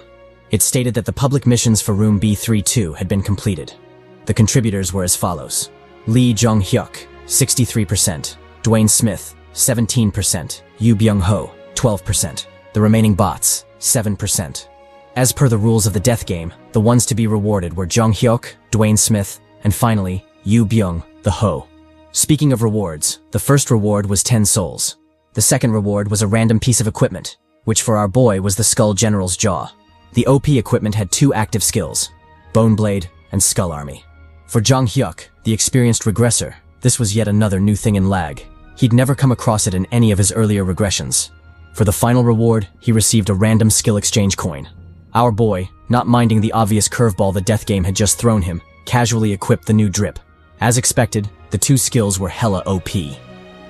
It stated that the public missions for room B32 had been completed. The contributors were as follows. Lee Jong-hyuk, 63%, Dwayne Smith, 17%, Yu Byung-ho, 12%, the remaining bots, 7%. As per the rules of the death game, the ones to be rewarded were Jong-hyuk, Dwayne Smith, and finally, Yu Byung, the Ho. Speaking of rewards, the first reward was 10 souls. The second reward was a random piece of equipment, which for our boy was the Skull General's jaw. The OP equipment had 2 active skills, Bone Blade and Skull Army. For Jong-hyuk, the experienced regressor, this was yet another new thing in L.A.G. He'd never come across it in any of his earlier regressions. For the final reward, he received a random skill exchange coin. Our boy, not minding the obvious curveball the death game had just thrown him, casually equipped the new drip. As expected, the 2 skills were hella OP.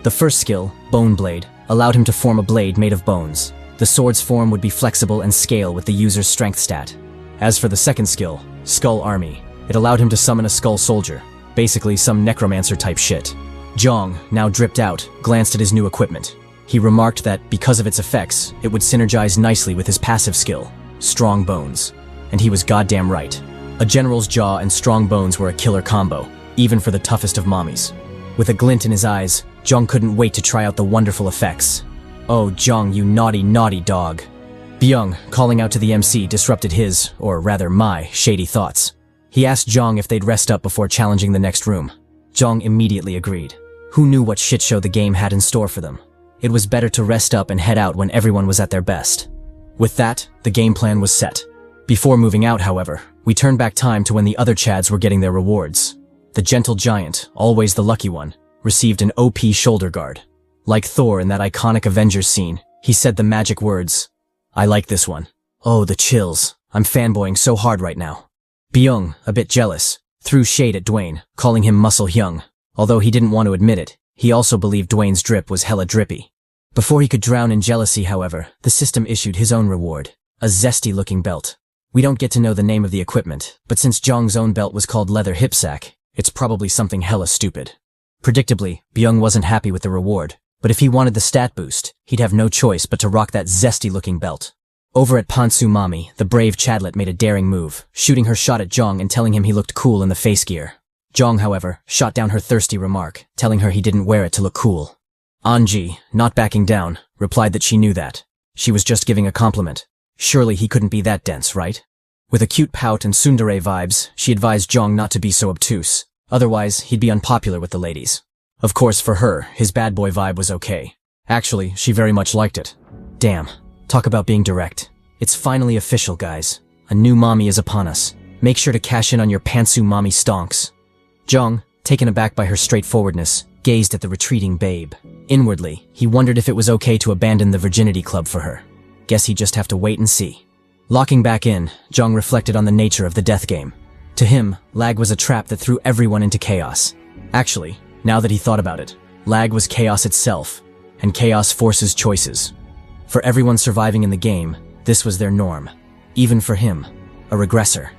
The first skill, Bone Blade, allowed him to form a blade made of bones. The sword's form would be flexible and scale with the user's strength stat. As for the second skill, Skull Army, it allowed him to summon a skull soldier, basically some necromancer type shit. Jong, now dripped out, glanced at his new equipment. He remarked that, because of its effects, it would synergize nicely with his passive skill, Strong Bones. And he was goddamn right. A general's jaw and strong bones were a killer combo, even for the toughest of mommies. With a glint in his eyes, Jong couldn't wait to try out the wonderful effects. "Oh, Jong, you naughty, naughty dog." Byung, calling out to the MC, disrupted his, or rather my, shady thoughts. He asked Jong if they'd rest up before challenging the next room. Jong immediately agreed. Who knew what shitshow the game had in store for them? It was better to rest up and head out when everyone was at their best. With that, the game plan was set. Before moving out, however, we turned back time to when the other Chads were getting their rewards. The gentle giant, always the lucky one, received an OP shoulder guard. Like Thor in that iconic Avengers scene, he said the magic words, "I like this one. Oh, the chills. I'm fanboying so hard right now." Byung, a bit jealous, threw shade at Dwayne, calling him Muscle Hyung. Although he didn't want to admit it, he also believed Dwayne's drip was hella drippy. Before he could drown in jealousy, however, the system issued his own reward, a zesty-looking belt. We don't get to know the name of the equipment, but since Jong's own belt was called Leather Hipsack, it's probably something hella stupid. Predictably, Byung wasn't happy with the reward, but if he wanted the stat boost, he'd have no choice but to rock that zesty-looking belt. Over at Pantsu Mami, the brave Chadlet made a daring move, shooting her shot at Jong and telling him he looked cool in the face gear. Jong, however, shot down her thirsty remark, telling her he didn't wear it to look cool. Anji, not backing down, replied that she knew that. She was just giving a compliment. Surely he couldn't be that dense, right? With a cute pout and tsundere vibes, she advised Jong not to be so obtuse. Otherwise, he'd be unpopular with the ladies. Of course, for her, his bad boy vibe was okay. Actually, she very much liked it. Damn. Talk about being direct. It's finally official, guys. A new mommy is upon us. Make sure to cash in on your pantsu mommy stonks. Jong, taken aback by her straightforwardness, gazed at the retreating babe. Inwardly, he wondered if it was okay to abandon the virginity club for her. Guess he'd just have to wait and see. Locking back in, Jong reflected on the nature of the death game. To him, Lag was a trap that threw everyone into chaos. Actually, now that he thought about it, Lag was chaos itself, and chaos forces choices. For everyone surviving in the game, this was their norm. Even for him, a regressor.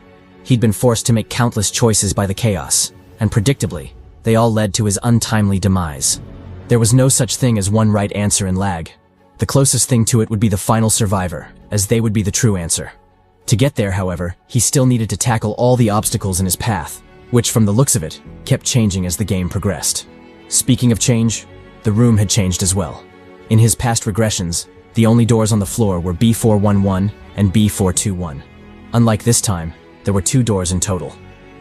He'd been forced to make countless choices by the chaos, and predictably, they all led to his untimely demise. There was no such thing as one right answer in Lag. The closest thing to it would be the final survivor, as they would be the true answer. To get there, however, he still needed to tackle all the obstacles in his path, which from the looks of it, kept changing as the game progressed. Speaking of change, the room had changed as well. In his past regressions, the only doors on the floor were B411 and B421. Unlike this time, there were 2 doors in total.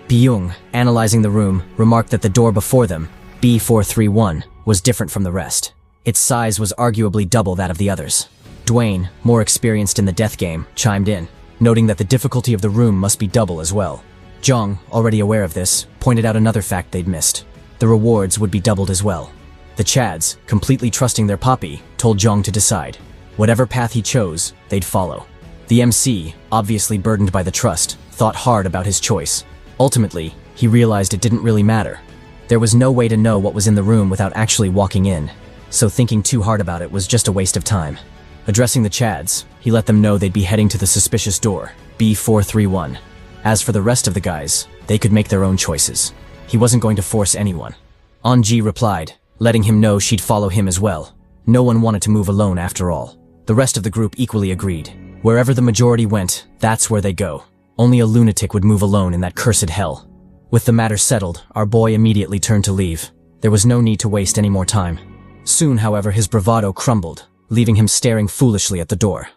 Byung, analyzing the room, remarked that the door before them, B431, was different from the rest. Its size was arguably double that of the others. Dwayne, more experienced in the death game, chimed in, noting that the difficulty of the room must be double as well. Jong, already aware of this, pointed out another fact they'd missed. The rewards would be doubled as well. The Chads, completely trusting their Poppy, told Jong to decide. Whatever path he chose, they'd follow. The MC, obviously burdened by the trust, thought hard about his choice. Ultimately, he realized it didn't really matter. There was no way to know what was in the room without actually walking in, so thinking too hard about it was just a waste of time. Addressing the Chads, he let them know they'd be heading to the suspicious door, B431. As for the rest of the guys, they could make their own choices. He wasn't going to force anyone. Anji replied, letting him know she'd follow him as well. No one wanted to move alone after all. The rest of the group equally agreed. Wherever the majority went, that's where they go. Only a lunatic would move alone in that cursed hell. With the matter settled, our boy immediately turned to leave. There was no need to waste any more time. Soon, however, his bravado crumbled, leaving him staring foolishly at the door.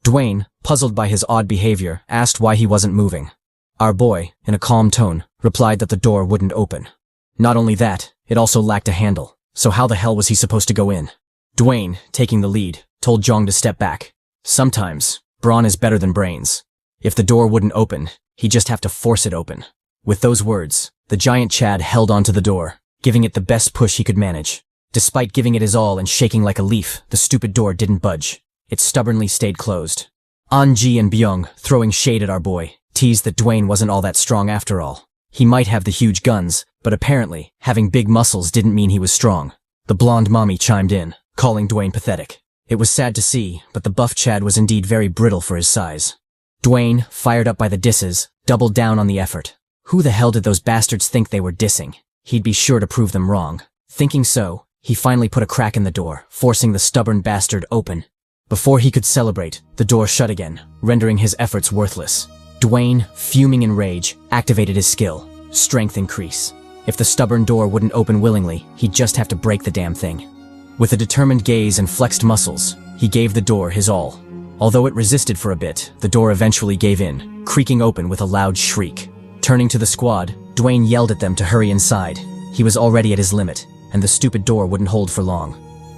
Dwayne, puzzled by his odd behavior, asked why he wasn't moving. Our boy, in a calm tone, replied that the door wouldn't open. Not only that, it also lacked a handle, so how the hell was he supposed to go in? Dwayne, taking the lead, told Jong to step back. Sometimes, brawn is better than brains. If the door wouldn't open, he'd just have to force it open. With those words, the giant Chad held onto the door, giving it the best push he could manage. Despite giving it his all and shaking like a leaf, the stupid door didn't budge. It stubbornly stayed closed. Anji and Byung, throwing shade at our boy, teased that Dwayne wasn't all that strong after all. He might have the huge guns, but apparently, having big muscles didn't mean he was strong. The blonde mommy chimed in, calling Dwayne pathetic. It was sad to see, but the buff Chad was indeed very brittle for his size. Dwayne, fired up by the disses, doubled down on the effort. Who the hell did those bastards think they were dissing? He'd be sure to prove them wrong. Thinking so, he finally put a crack in the door, forcing the stubborn bastard open. Before he could celebrate, the door shut again, rendering his efforts worthless. Dwayne, fuming in rage, activated his skill. Strength increase. If the stubborn door wouldn't open willingly, he'd just have to break the damn thing. With a determined gaze and flexed muscles, he gave the door his all. Although it resisted for a bit, the door eventually gave in, creaking open with a loud shriek. Turning to the squad, Dwayne yelled at them to hurry inside. He was already at his limit, and the stupid door wouldn't hold for long.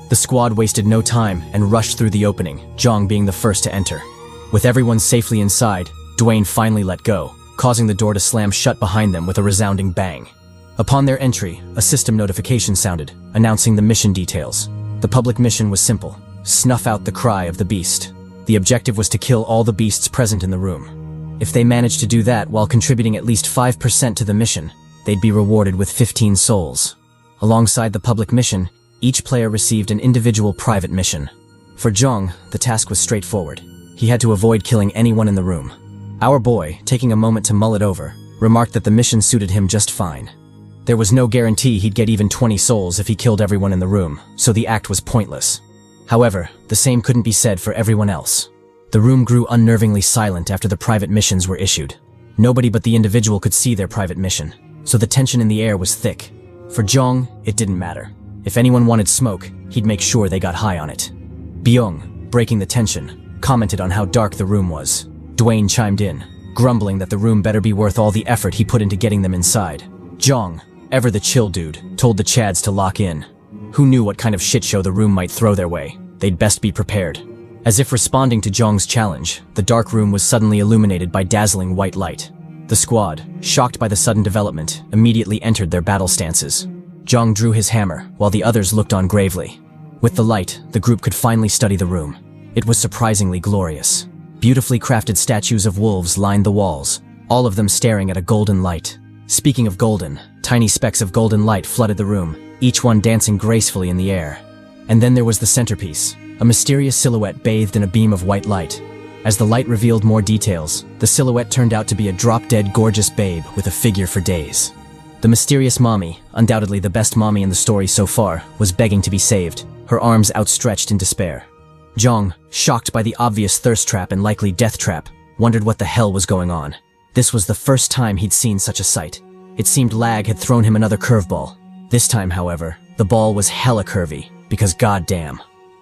The squad wasted no time and rushed through the opening, Jong being the first to enter. With everyone safely inside, Dwayne finally let go, causing the door to slam shut behind them with a resounding bang. Upon their entry, a system notification sounded, announcing the mission details. The public mission was simple: snuff out the cry of the beast. The objective was to kill all the beasts present in the room. If they managed to do that while contributing at least 5% to the mission, they'd be rewarded with 15 souls. Alongside the public mission, each player received an individual private mission. For Jong, the task was straightforward. He had to avoid killing anyone in the room. Our boy, taking a moment to mull it over, remarked that the mission suited him just fine. There was no guarantee he'd get even 20 souls if he killed everyone in the room, so the act was pointless. However, the same couldn't be said for everyone else. The room grew unnervingly silent after the private missions were issued. Nobody but the individual could see their private mission, so the tension in the air was thick. For Jong, it didn't matter. If anyone wanted smoke, he'd make sure they got high on it. Byung, breaking the tension, commented on how dark the room was. Dwayne chimed in, grumbling that the room better be worth all the effort he put into getting them inside. Jong, ever the chill dude, told the Chads to lock in. Who knew what kind of shitshow the room might throw their way? They'd best be prepared. As if responding to Jong's challenge, the dark room was suddenly illuminated by dazzling white light. The squad, shocked by the sudden development, immediately entered their battle stances. Jong drew his hammer, while the others looked on gravely. With the light, the group could finally study the room. It was surprisingly glorious. Beautifully crafted statues of wolves lined the walls, all of them staring at a golden light. Speaking of golden, tiny specks of golden light flooded the room, each one dancing gracefully in the air. And then there was the centerpiece, a mysterious silhouette bathed in a beam of white light. As the light revealed more details, the silhouette turned out to be a drop-dead gorgeous babe with a figure for days. The mysterious mommy, undoubtedly the best mommy in the story so far, was begging to be saved, her arms outstretched in despair. Jong, shocked by the obvious thirst trap and likely death trap, wondered what the hell was going on. This was the first time he'd seen such a sight. It seemed Lag had thrown him another curveball. This time, however, the ball was hella curvy, because goddamn.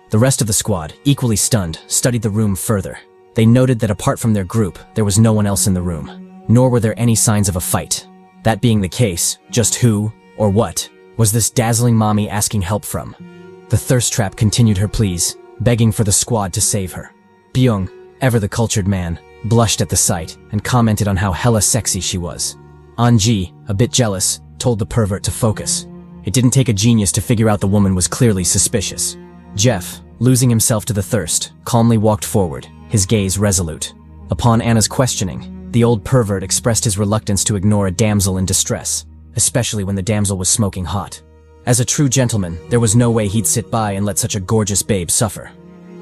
The rest of the squad, equally stunned, studied the room further. They noted that apart from their group, there was no one else in the room, nor were there any signs of a fight. That being the case, just who, or what, was this dazzling mommy asking help from? The thirst trap continued her pleas, begging for the squad to save her. Byung, ever the cultured man, blushed at the sight and commented on how hella sexy she was. Anji, a bit jealous, told the pervert to focus. It didn't take a genius to figure out the woman was clearly suspicious. Jeff, losing himself to the thirst, calmly walked forward, his gaze resolute. Upon Anna's questioning, the old pervert expressed his reluctance to ignore a damsel in distress, especially when the damsel was smoking hot. As a true gentleman, there was no way he'd sit by and let such a gorgeous babe suffer.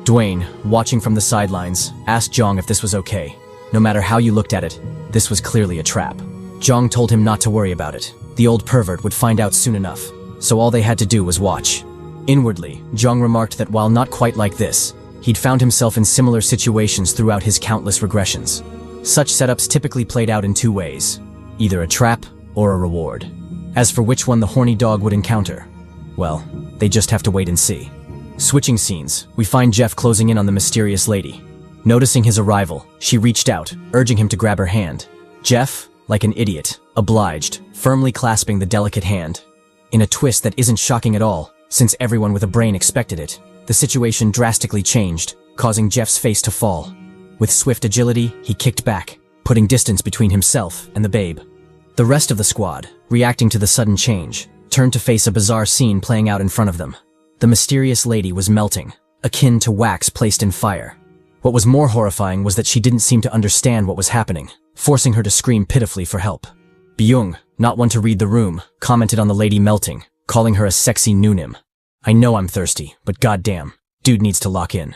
Dwayne, watching from the sidelines, asked Jong if this was okay. No matter how you looked at it, this was clearly a trap. Jong told him not to worry about it. The old pervert would find out soon enough, so all they had to do was watch. Inwardly, Jong remarked that while not quite like this, he'd found himself in similar situations throughout his countless regressions. Such setups typically played out in two ways, either a trap or a reward. As for which one the horny dog would encounter, well, they just have to wait and see. Switching scenes, we find Jeff closing in on the mysterious lady. Noticing his arrival, she reached out, urging him to grab her hand. Jeff, like an idiot, obliged, firmly clasping the delicate hand. In a twist that isn't shocking at all, since everyone with a brain expected it, the situation drastically changed, causing Jeff's face to fall. With swift agility, he kicked back, putting distance between himself and the babe. The rest of the squad, reacting to the sudden change, turned to face a bizarre scene playing out in front of them. The mysterious lady was melting, akin to wax placed in fire. What was more horrifying was that she didn't seem to understand what was happening, forcing her to scream pitifully for help. Byung, not one to read the room, commented on the lady melting, calling her a sexy noonim. I know I'm thirsty, but goddamn, dude needs to lock in.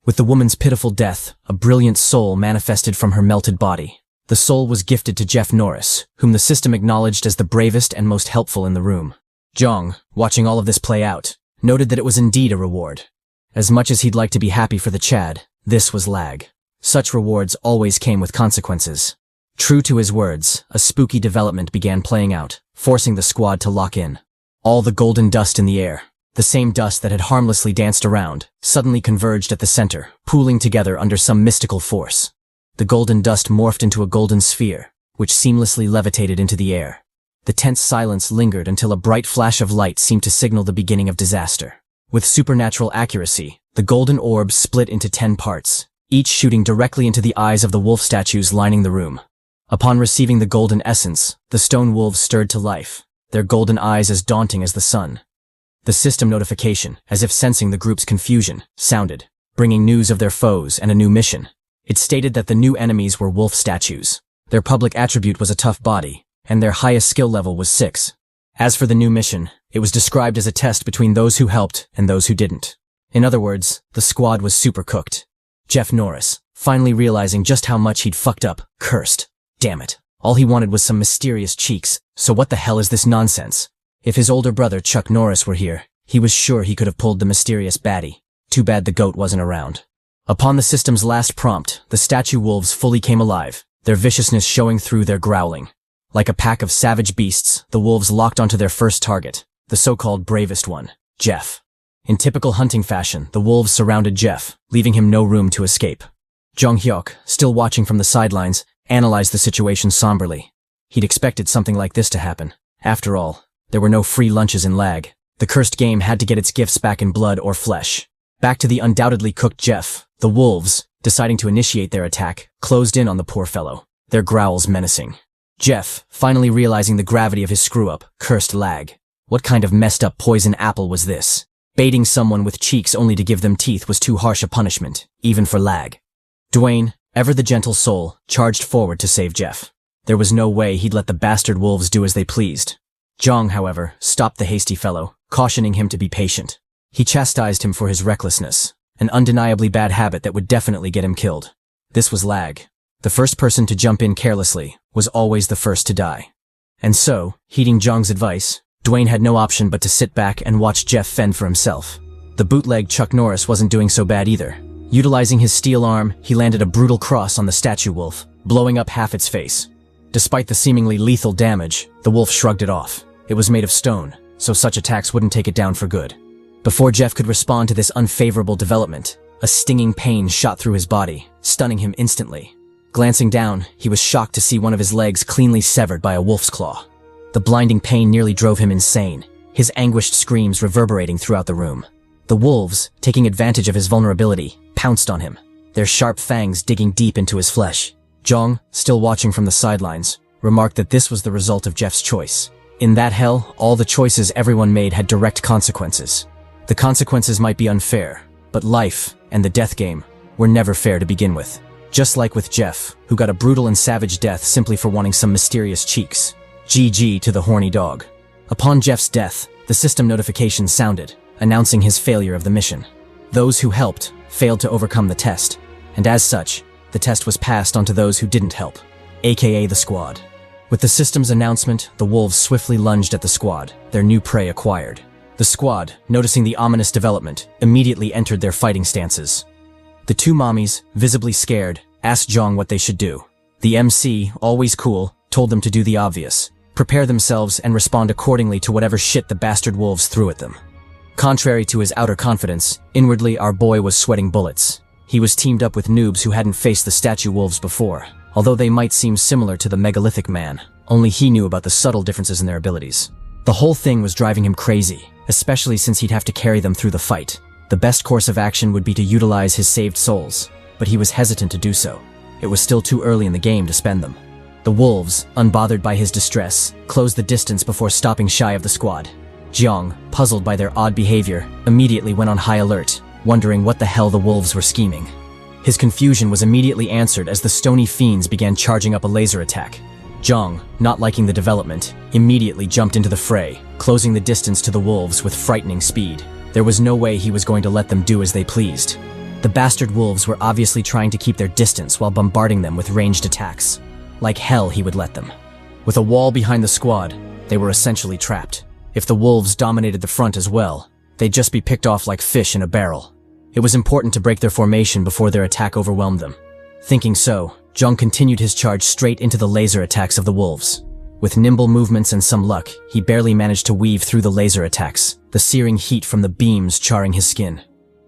With the woman's pitiful death, a brilliant soul manifested from her melted body. The soul was gifted to Jeff Norris, whom the system acknowledged as the bravest and most helpful in the room. Jong, watching all of this play out, noted that it was indeed a reward. As much as he'd like to be happy for the Chad, this was Lag. Such rewards always came with consequences. True to his words, a spooky development began playing out, forcing the squad to lock in. All the golden dust in the air, the same dust that had harmlessly danced around, suddenly converged at the center, pooling together under some mystical force. The golden dust morphed into a golden sphere, which seamlessly levitated into the air. The tense silence lingered until a bright flash of light seemed to signal the beginning of disaster. With supernatural accuracy, the golden orb split into 10 parts, each shooting directly into the eyes of the wolf statues lining the room. Upon receiving the golden essence, the stone wolves stirred to life, their golden eyes as daunting as the sun. The system notification, as if sensing the group's confusion, sounded, bringing news of their foes and a new mission. It stated that the new enemies were wolf statues. Their public attribute was a tough body, and their highest skill level was 6. As for the new mission, it was described as a test between those who helped and those who didn't. In other words, the squad was super cooked. Jeff Norris, finally realizing just how much he'd fucked up, cursed. Damn it. All he wanted was some mysterious cheeks, so what the hell is this nonsense? If his older brother Chuck Norris were here, he was sure he could have pulled the mysterious baddie. Too bad the goat wasn't around. Upon the system's last prompt, the statue wolves fully came alive, their viciousness showing through their growling. Like a pack of savage beasts, the wolves locked onto their first target, the so-called bravest one, Jeff. In typical hunting fashion, the wolves surrounded Jeff, leaving him no room to escape. Jong Hyuk, still watching from the sidelines, analyzed the situation somberly. He'd expected something like this to happen. After all, there were no free lunches in L.A.G. The cursed game had to get its gifts back in blood or flesh. Back to the undoubtedly cooked Jeff, the wolves, deciding to initiate their attack, closed in on the poor fellow, their growls menacing. Jeff, finally realizing the gravity of his screw-up, cursed L.A.G. What kind of messed up poison apple was this? Baiting someone with cheeks only to give them teeth was too harsh a punishment, even for L.A.G. Dwayne, ever the gentle soul, charged forward to save Jeff. There was no way he'd let the bastard wolves do as they pleased. Jong, however, stopped the hasty fellow, cautioning him to be patient. He chastised him for his recklessness, an undeniably bad habit that would definitely get him killed. This was L.A.G. The first person to jump in carelessly was always the first to die. And so, heeding Jong's advice, Dwayne had no option but to sit back and watch Jeff fend for himself. The bootleg Chuck Norris wasn't doing so bad either. Utilizing his steel arm, he landed a brutal cross on the statue wolf, blowing up half its face. Despite the seemingly lethal damage, the wolf shrugged it off. It was made of stone, so such attacks wouldn't take it down for good. Before Jeff could respond to this unfavorable development, a stinging pain shot through his body, stunning him instantly. Glancing down, he was shocked to see one of his legs cleanly severed by a wolf's claw. The blinding pain nearly drove him insane, his anguished screams reverberating throughout the room. The wolves, taking advantage of his vulnerability, pounced on him, their sharp fangs digging deep into his flesh. Jong, still watching from the sidelines, remarked that this was the result of Jeff's choice. In that hell, all the choices everyone made had direct consequences. The consequences might be unfair, but life and the death game were never fair to begin with. Just like with Jeff, who got a brutal and savage death simply for wanting some mysterious cheeks. GG to the horny dog. Upon Jeff's death, the system notification sounded, announcing his failure of the mission. Those who helped failed to overcome the test, and as such, the test was passed on to those who didn't help, aka the squad. With the system's announcement, the wolves swiftly lunged at the squad, their new prey acquired. The squad, noticing the ominous development, immediately entered their fighting stances. The two mommies, visibly scared, asked Jong what they should do. The MC, always cool, told them to do the obvious, prepare themselves and respond accordingly to whatever shit the bastard wolves threw at them. Contrary to his outer confidence, inwardly our boy was sweating bullets. He was teamed up with noobs who hadn't faced the statue wolves before, although they might seem similar to the megalithic man, only he knew about the subtle differences in their abilities. The whole thing was driving him crazy, especially since he'd have to carry them through the fight. The best course of action would be to utilize his saved souls, but he was hesitant to do so. It was still too early in the game to spend them. The wolves, unbothered by his distress, closed the distance before stopping shy of the squad. Jiang, puzzled by their odd behavior, immediately went on high alert, wondering what the hell the wolves were scheming. His confusion was immediately answered as the stony fiends began charging up a laser attack. Jiang, not liking the development, immediately jumped into the fray, closing the distance to the wolves with frightening speed. There was no way he was going to let them do as they pleased. The bastard wolves were obviously trying to keep their distance while bombarding them with ranged attacks. Like hell he would let them. With a wall behind the squad, they were essentially trapped. If the wolves dominated the front as well, they'd just be picked off like fish in a barrel. It was important to break their formation before their attack overwhelmed them. Thinking so, Jung continued his charge straight into the laser attacks of the wolves. With nimble movements and some luck, he barely managed to weave through the laser attacks, the searing heat from the beams charring his skin.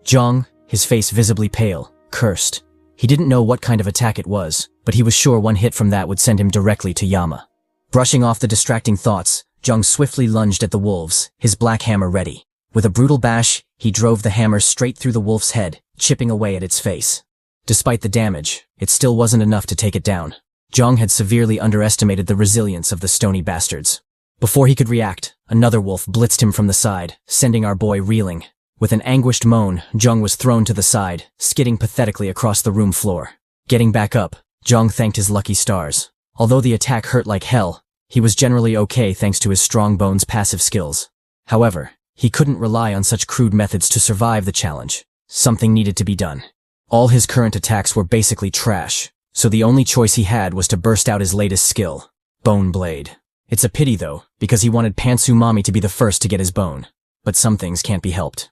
Jung, his face visibly pale, cursed. He didn't know what kind of attack it was, but he was sure one hit from that would send him directly to Yama. Brushing off the distracting thoughts, Jung swiftly lunged at the wolves, his black hammer ready. With a brutal bash, he drove the hammer straight through the wolf's head, chipping away at its face. Despite the damage, it still wasn't enough to take it down. Jung had severely underestimated the resilience of the stony bastards. Before he could react, another wolf blitzed him from the side, sending our boy reeling. With an anguished moan, Jung was thrown to the side, skidding pathetically across the room floor. Getting back up, Jung thanked his lucky stars. Although the attack hurt like hell, he was generally okay thanks to his strong bones' passive skills. However, he couldn't rely on such crude methods to survive the challenge. Something needed to be done. All his current attacks were basically trash, so the only choice he had was to burst out his latest skill, Bone Blade. It's a pity though, because he wanted Pantsu Mami to be the first to get his bone. But some things can't be helped.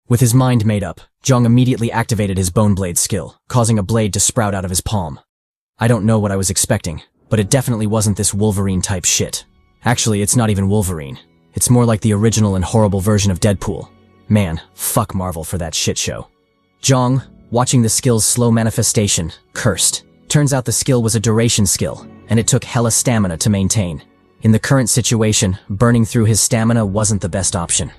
With his mind made up, Jung immediately activated his Bone Blade skill, causing a blade to sprout out of his palm. I don't know what I was expecting, but it definitely wasn't this Wolverine-type shit. Actually, it's not even Wolverine. It's more like the original and horrible version of Deadpool. Man, fuck Marvel for that shit show. Jung, watching the skill's slow manifestation, cursed. Turns out the skill was a duration skill, and it took hella stamina to maintain. In the current situation, burning through his stamina wasn't the best option.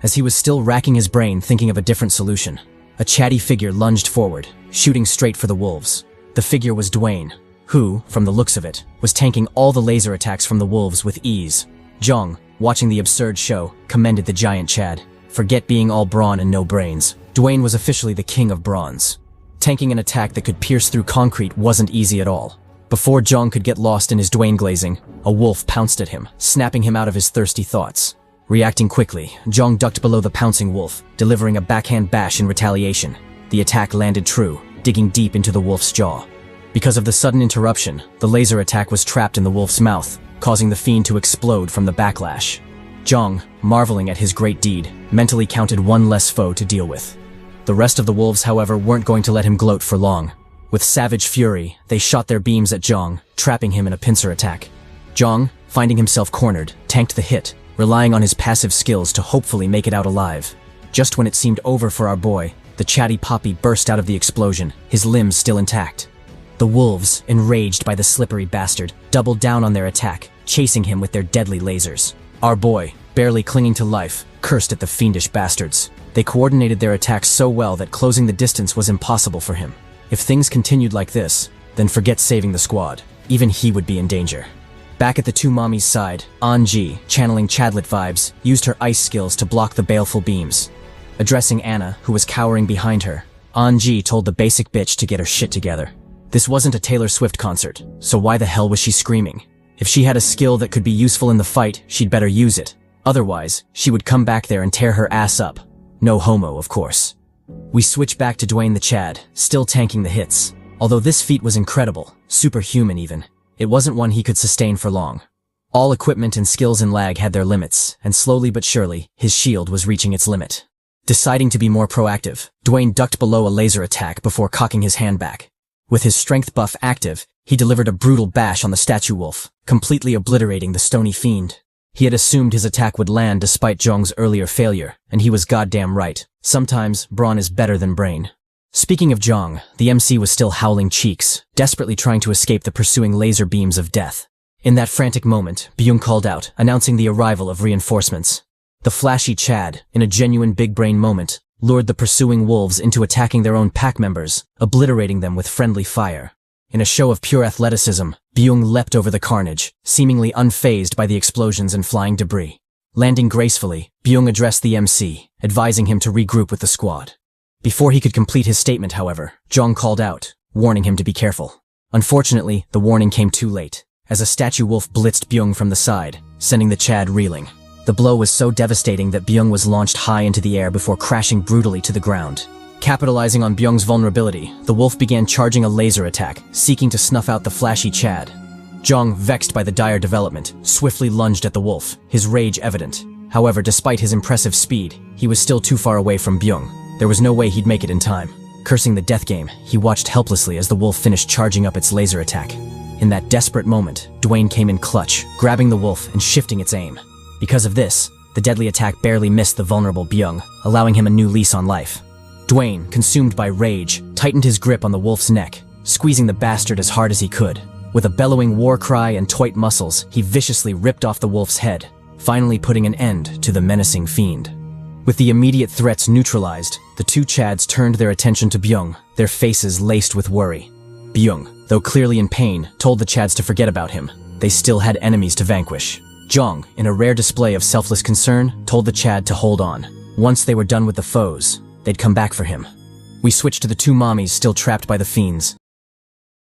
As he was still racking his brain thinking of a different solution, a chatty figure lunged forward, shooting straight for the wolves. The figure was Dwayne, who, from the looks of it, was tanking all the laser attacks from the wolves with ease. Jung, watching the absurd show, commended the giant Chad. Forget being all brawn and no brains. Dwayne was officially the king of bronze. Tanking an attack that could pierce through concrete wasn't easy at all. Before Jung could get lost in his Dwayne glazing, a wolf pounced at him, snapping him out of his thirsty thoughts. Reacting quickly, Jung ducked below the pouncing wolf, delivering a backhand bash in retaliation. The attack landed true, digging deep into the wolf's jaw. Because of the sudden interruption, the laser attack was trapped in the wolf's mouth, causing the fiend to explode from the backlash. Jung, marveling at his great deed, mentally counted one less foe to deal with. The rest of the wolves, however, weren't going to let him gloat for long. With savage fury, they shot their beams at Jung, trapping him in a pincer attack. Jung, finding himself cornered, tanked the hit, relying on his passive skills to hopefully make it out alive. Just when it seemed over for our boy, the chatty Poppy burst out of the explosion, his limbs still intact. The wolves, enraged by the slippery bastard, doubled down on their attack, chasing him with their deadly lasers. Our boy, barely clinging to life, cursed at the fiendish bastards. They coordinated their attacks so well that closing the distance was impossible for him. If things continued like this, then forget saving the squad. Even he would be in danger. Back at the two mommies' side, Anji, channeling Chadlet vibes, used her ice skills to block the baleful beams. Addressing Anna, who was cowering behind her, Anji told the basic bitch to get her shit together. This wasn't a Taylor Swift concert, so why the hell was she screaming? If she had a skill that could be useful in the fight, she'd better use it. Otherwise, she would come back there and tear her ass up. No homo, of course. We switch back to Dwayne the Chad, still tanking the hits. Although this feat was incredible, superhuman even, it wasn't one he could sustain for long. All equipment and skills in L.A.G had their limits, and slowly but surely, his shield was reaching its limit. Deciding to be more proactive, Dwayne ducked below a laser attack before cocking his hand back. With his strength buff active, he delivered a brutal bash on the statue wolf, completely obliterating the stony fiend. He had assumed his attack would land despite Jung's earlier failure, and he was goddamn right. Sometimes, brawn is better than brain. Speaking of Jung, the MC was still howling cheeks, desperately trying to escape the pursuing laser beams of death. In that frantic moment, Byung called out, announcing the arrival of reinforcements. The flashy Chad, in a genuine big brain moment, lured the pursuing wolves into attacking their own pack members, obliterating them with friendly fire. In a show of pure athleticism, Byung leapt over the carnage, seemingly unfazed by the explosions and flying debris. Landing gracefully, Byung addressed the MC, advising him to regroup with the squad. Before he could complete his statement, however, Jung called out, warning him to be careful. Unfortunately, the warning came too late, as a statue wolf blitzed Byung from the side, sending the Chad reeling. The blow was so devastating that Byung was launched high into the air before crashing brutally to the ground. Capitalizing on Byung's vulnerability, the wolf began charging a laser attack, seeking to snuff out the flashy Chad. Jung, vexed by the dire development, swiftly lunged at the wolf, his rage evident. However, despite his impressive speed, he was still too far away from Byung. There was no way he'd make it in time. Cursing the death game, he watched helplessly as the wolf finished charging up its laser attack. In that desperate moment, Dwayne came in clutch, grabbing the wolf and shifting its aim. Because of this, the deadly attack barely missed the vulnerable Byung, allowing him a new lease on life. Dwayne, consumed by rage, tightened his grip on the wolf's neck, squeezing the bastard as hard as he could. With a bellowing war cry and taut muscles, he viciously ripped off the wolf's head, finally putting an end to the menacing fiend. With the immediate threats neutralized, the two Chads turned their attention to Byung, their faces laced with worry. Byung, though clearly in pain, told the Chads to forget about him. They still had enemies to vanquish. Jong, in a rare display of selfless concern, told the Chad to hold on. Once they were done with the foes, they'd come back for him. We switched to the two mommies still trapped by the fiends.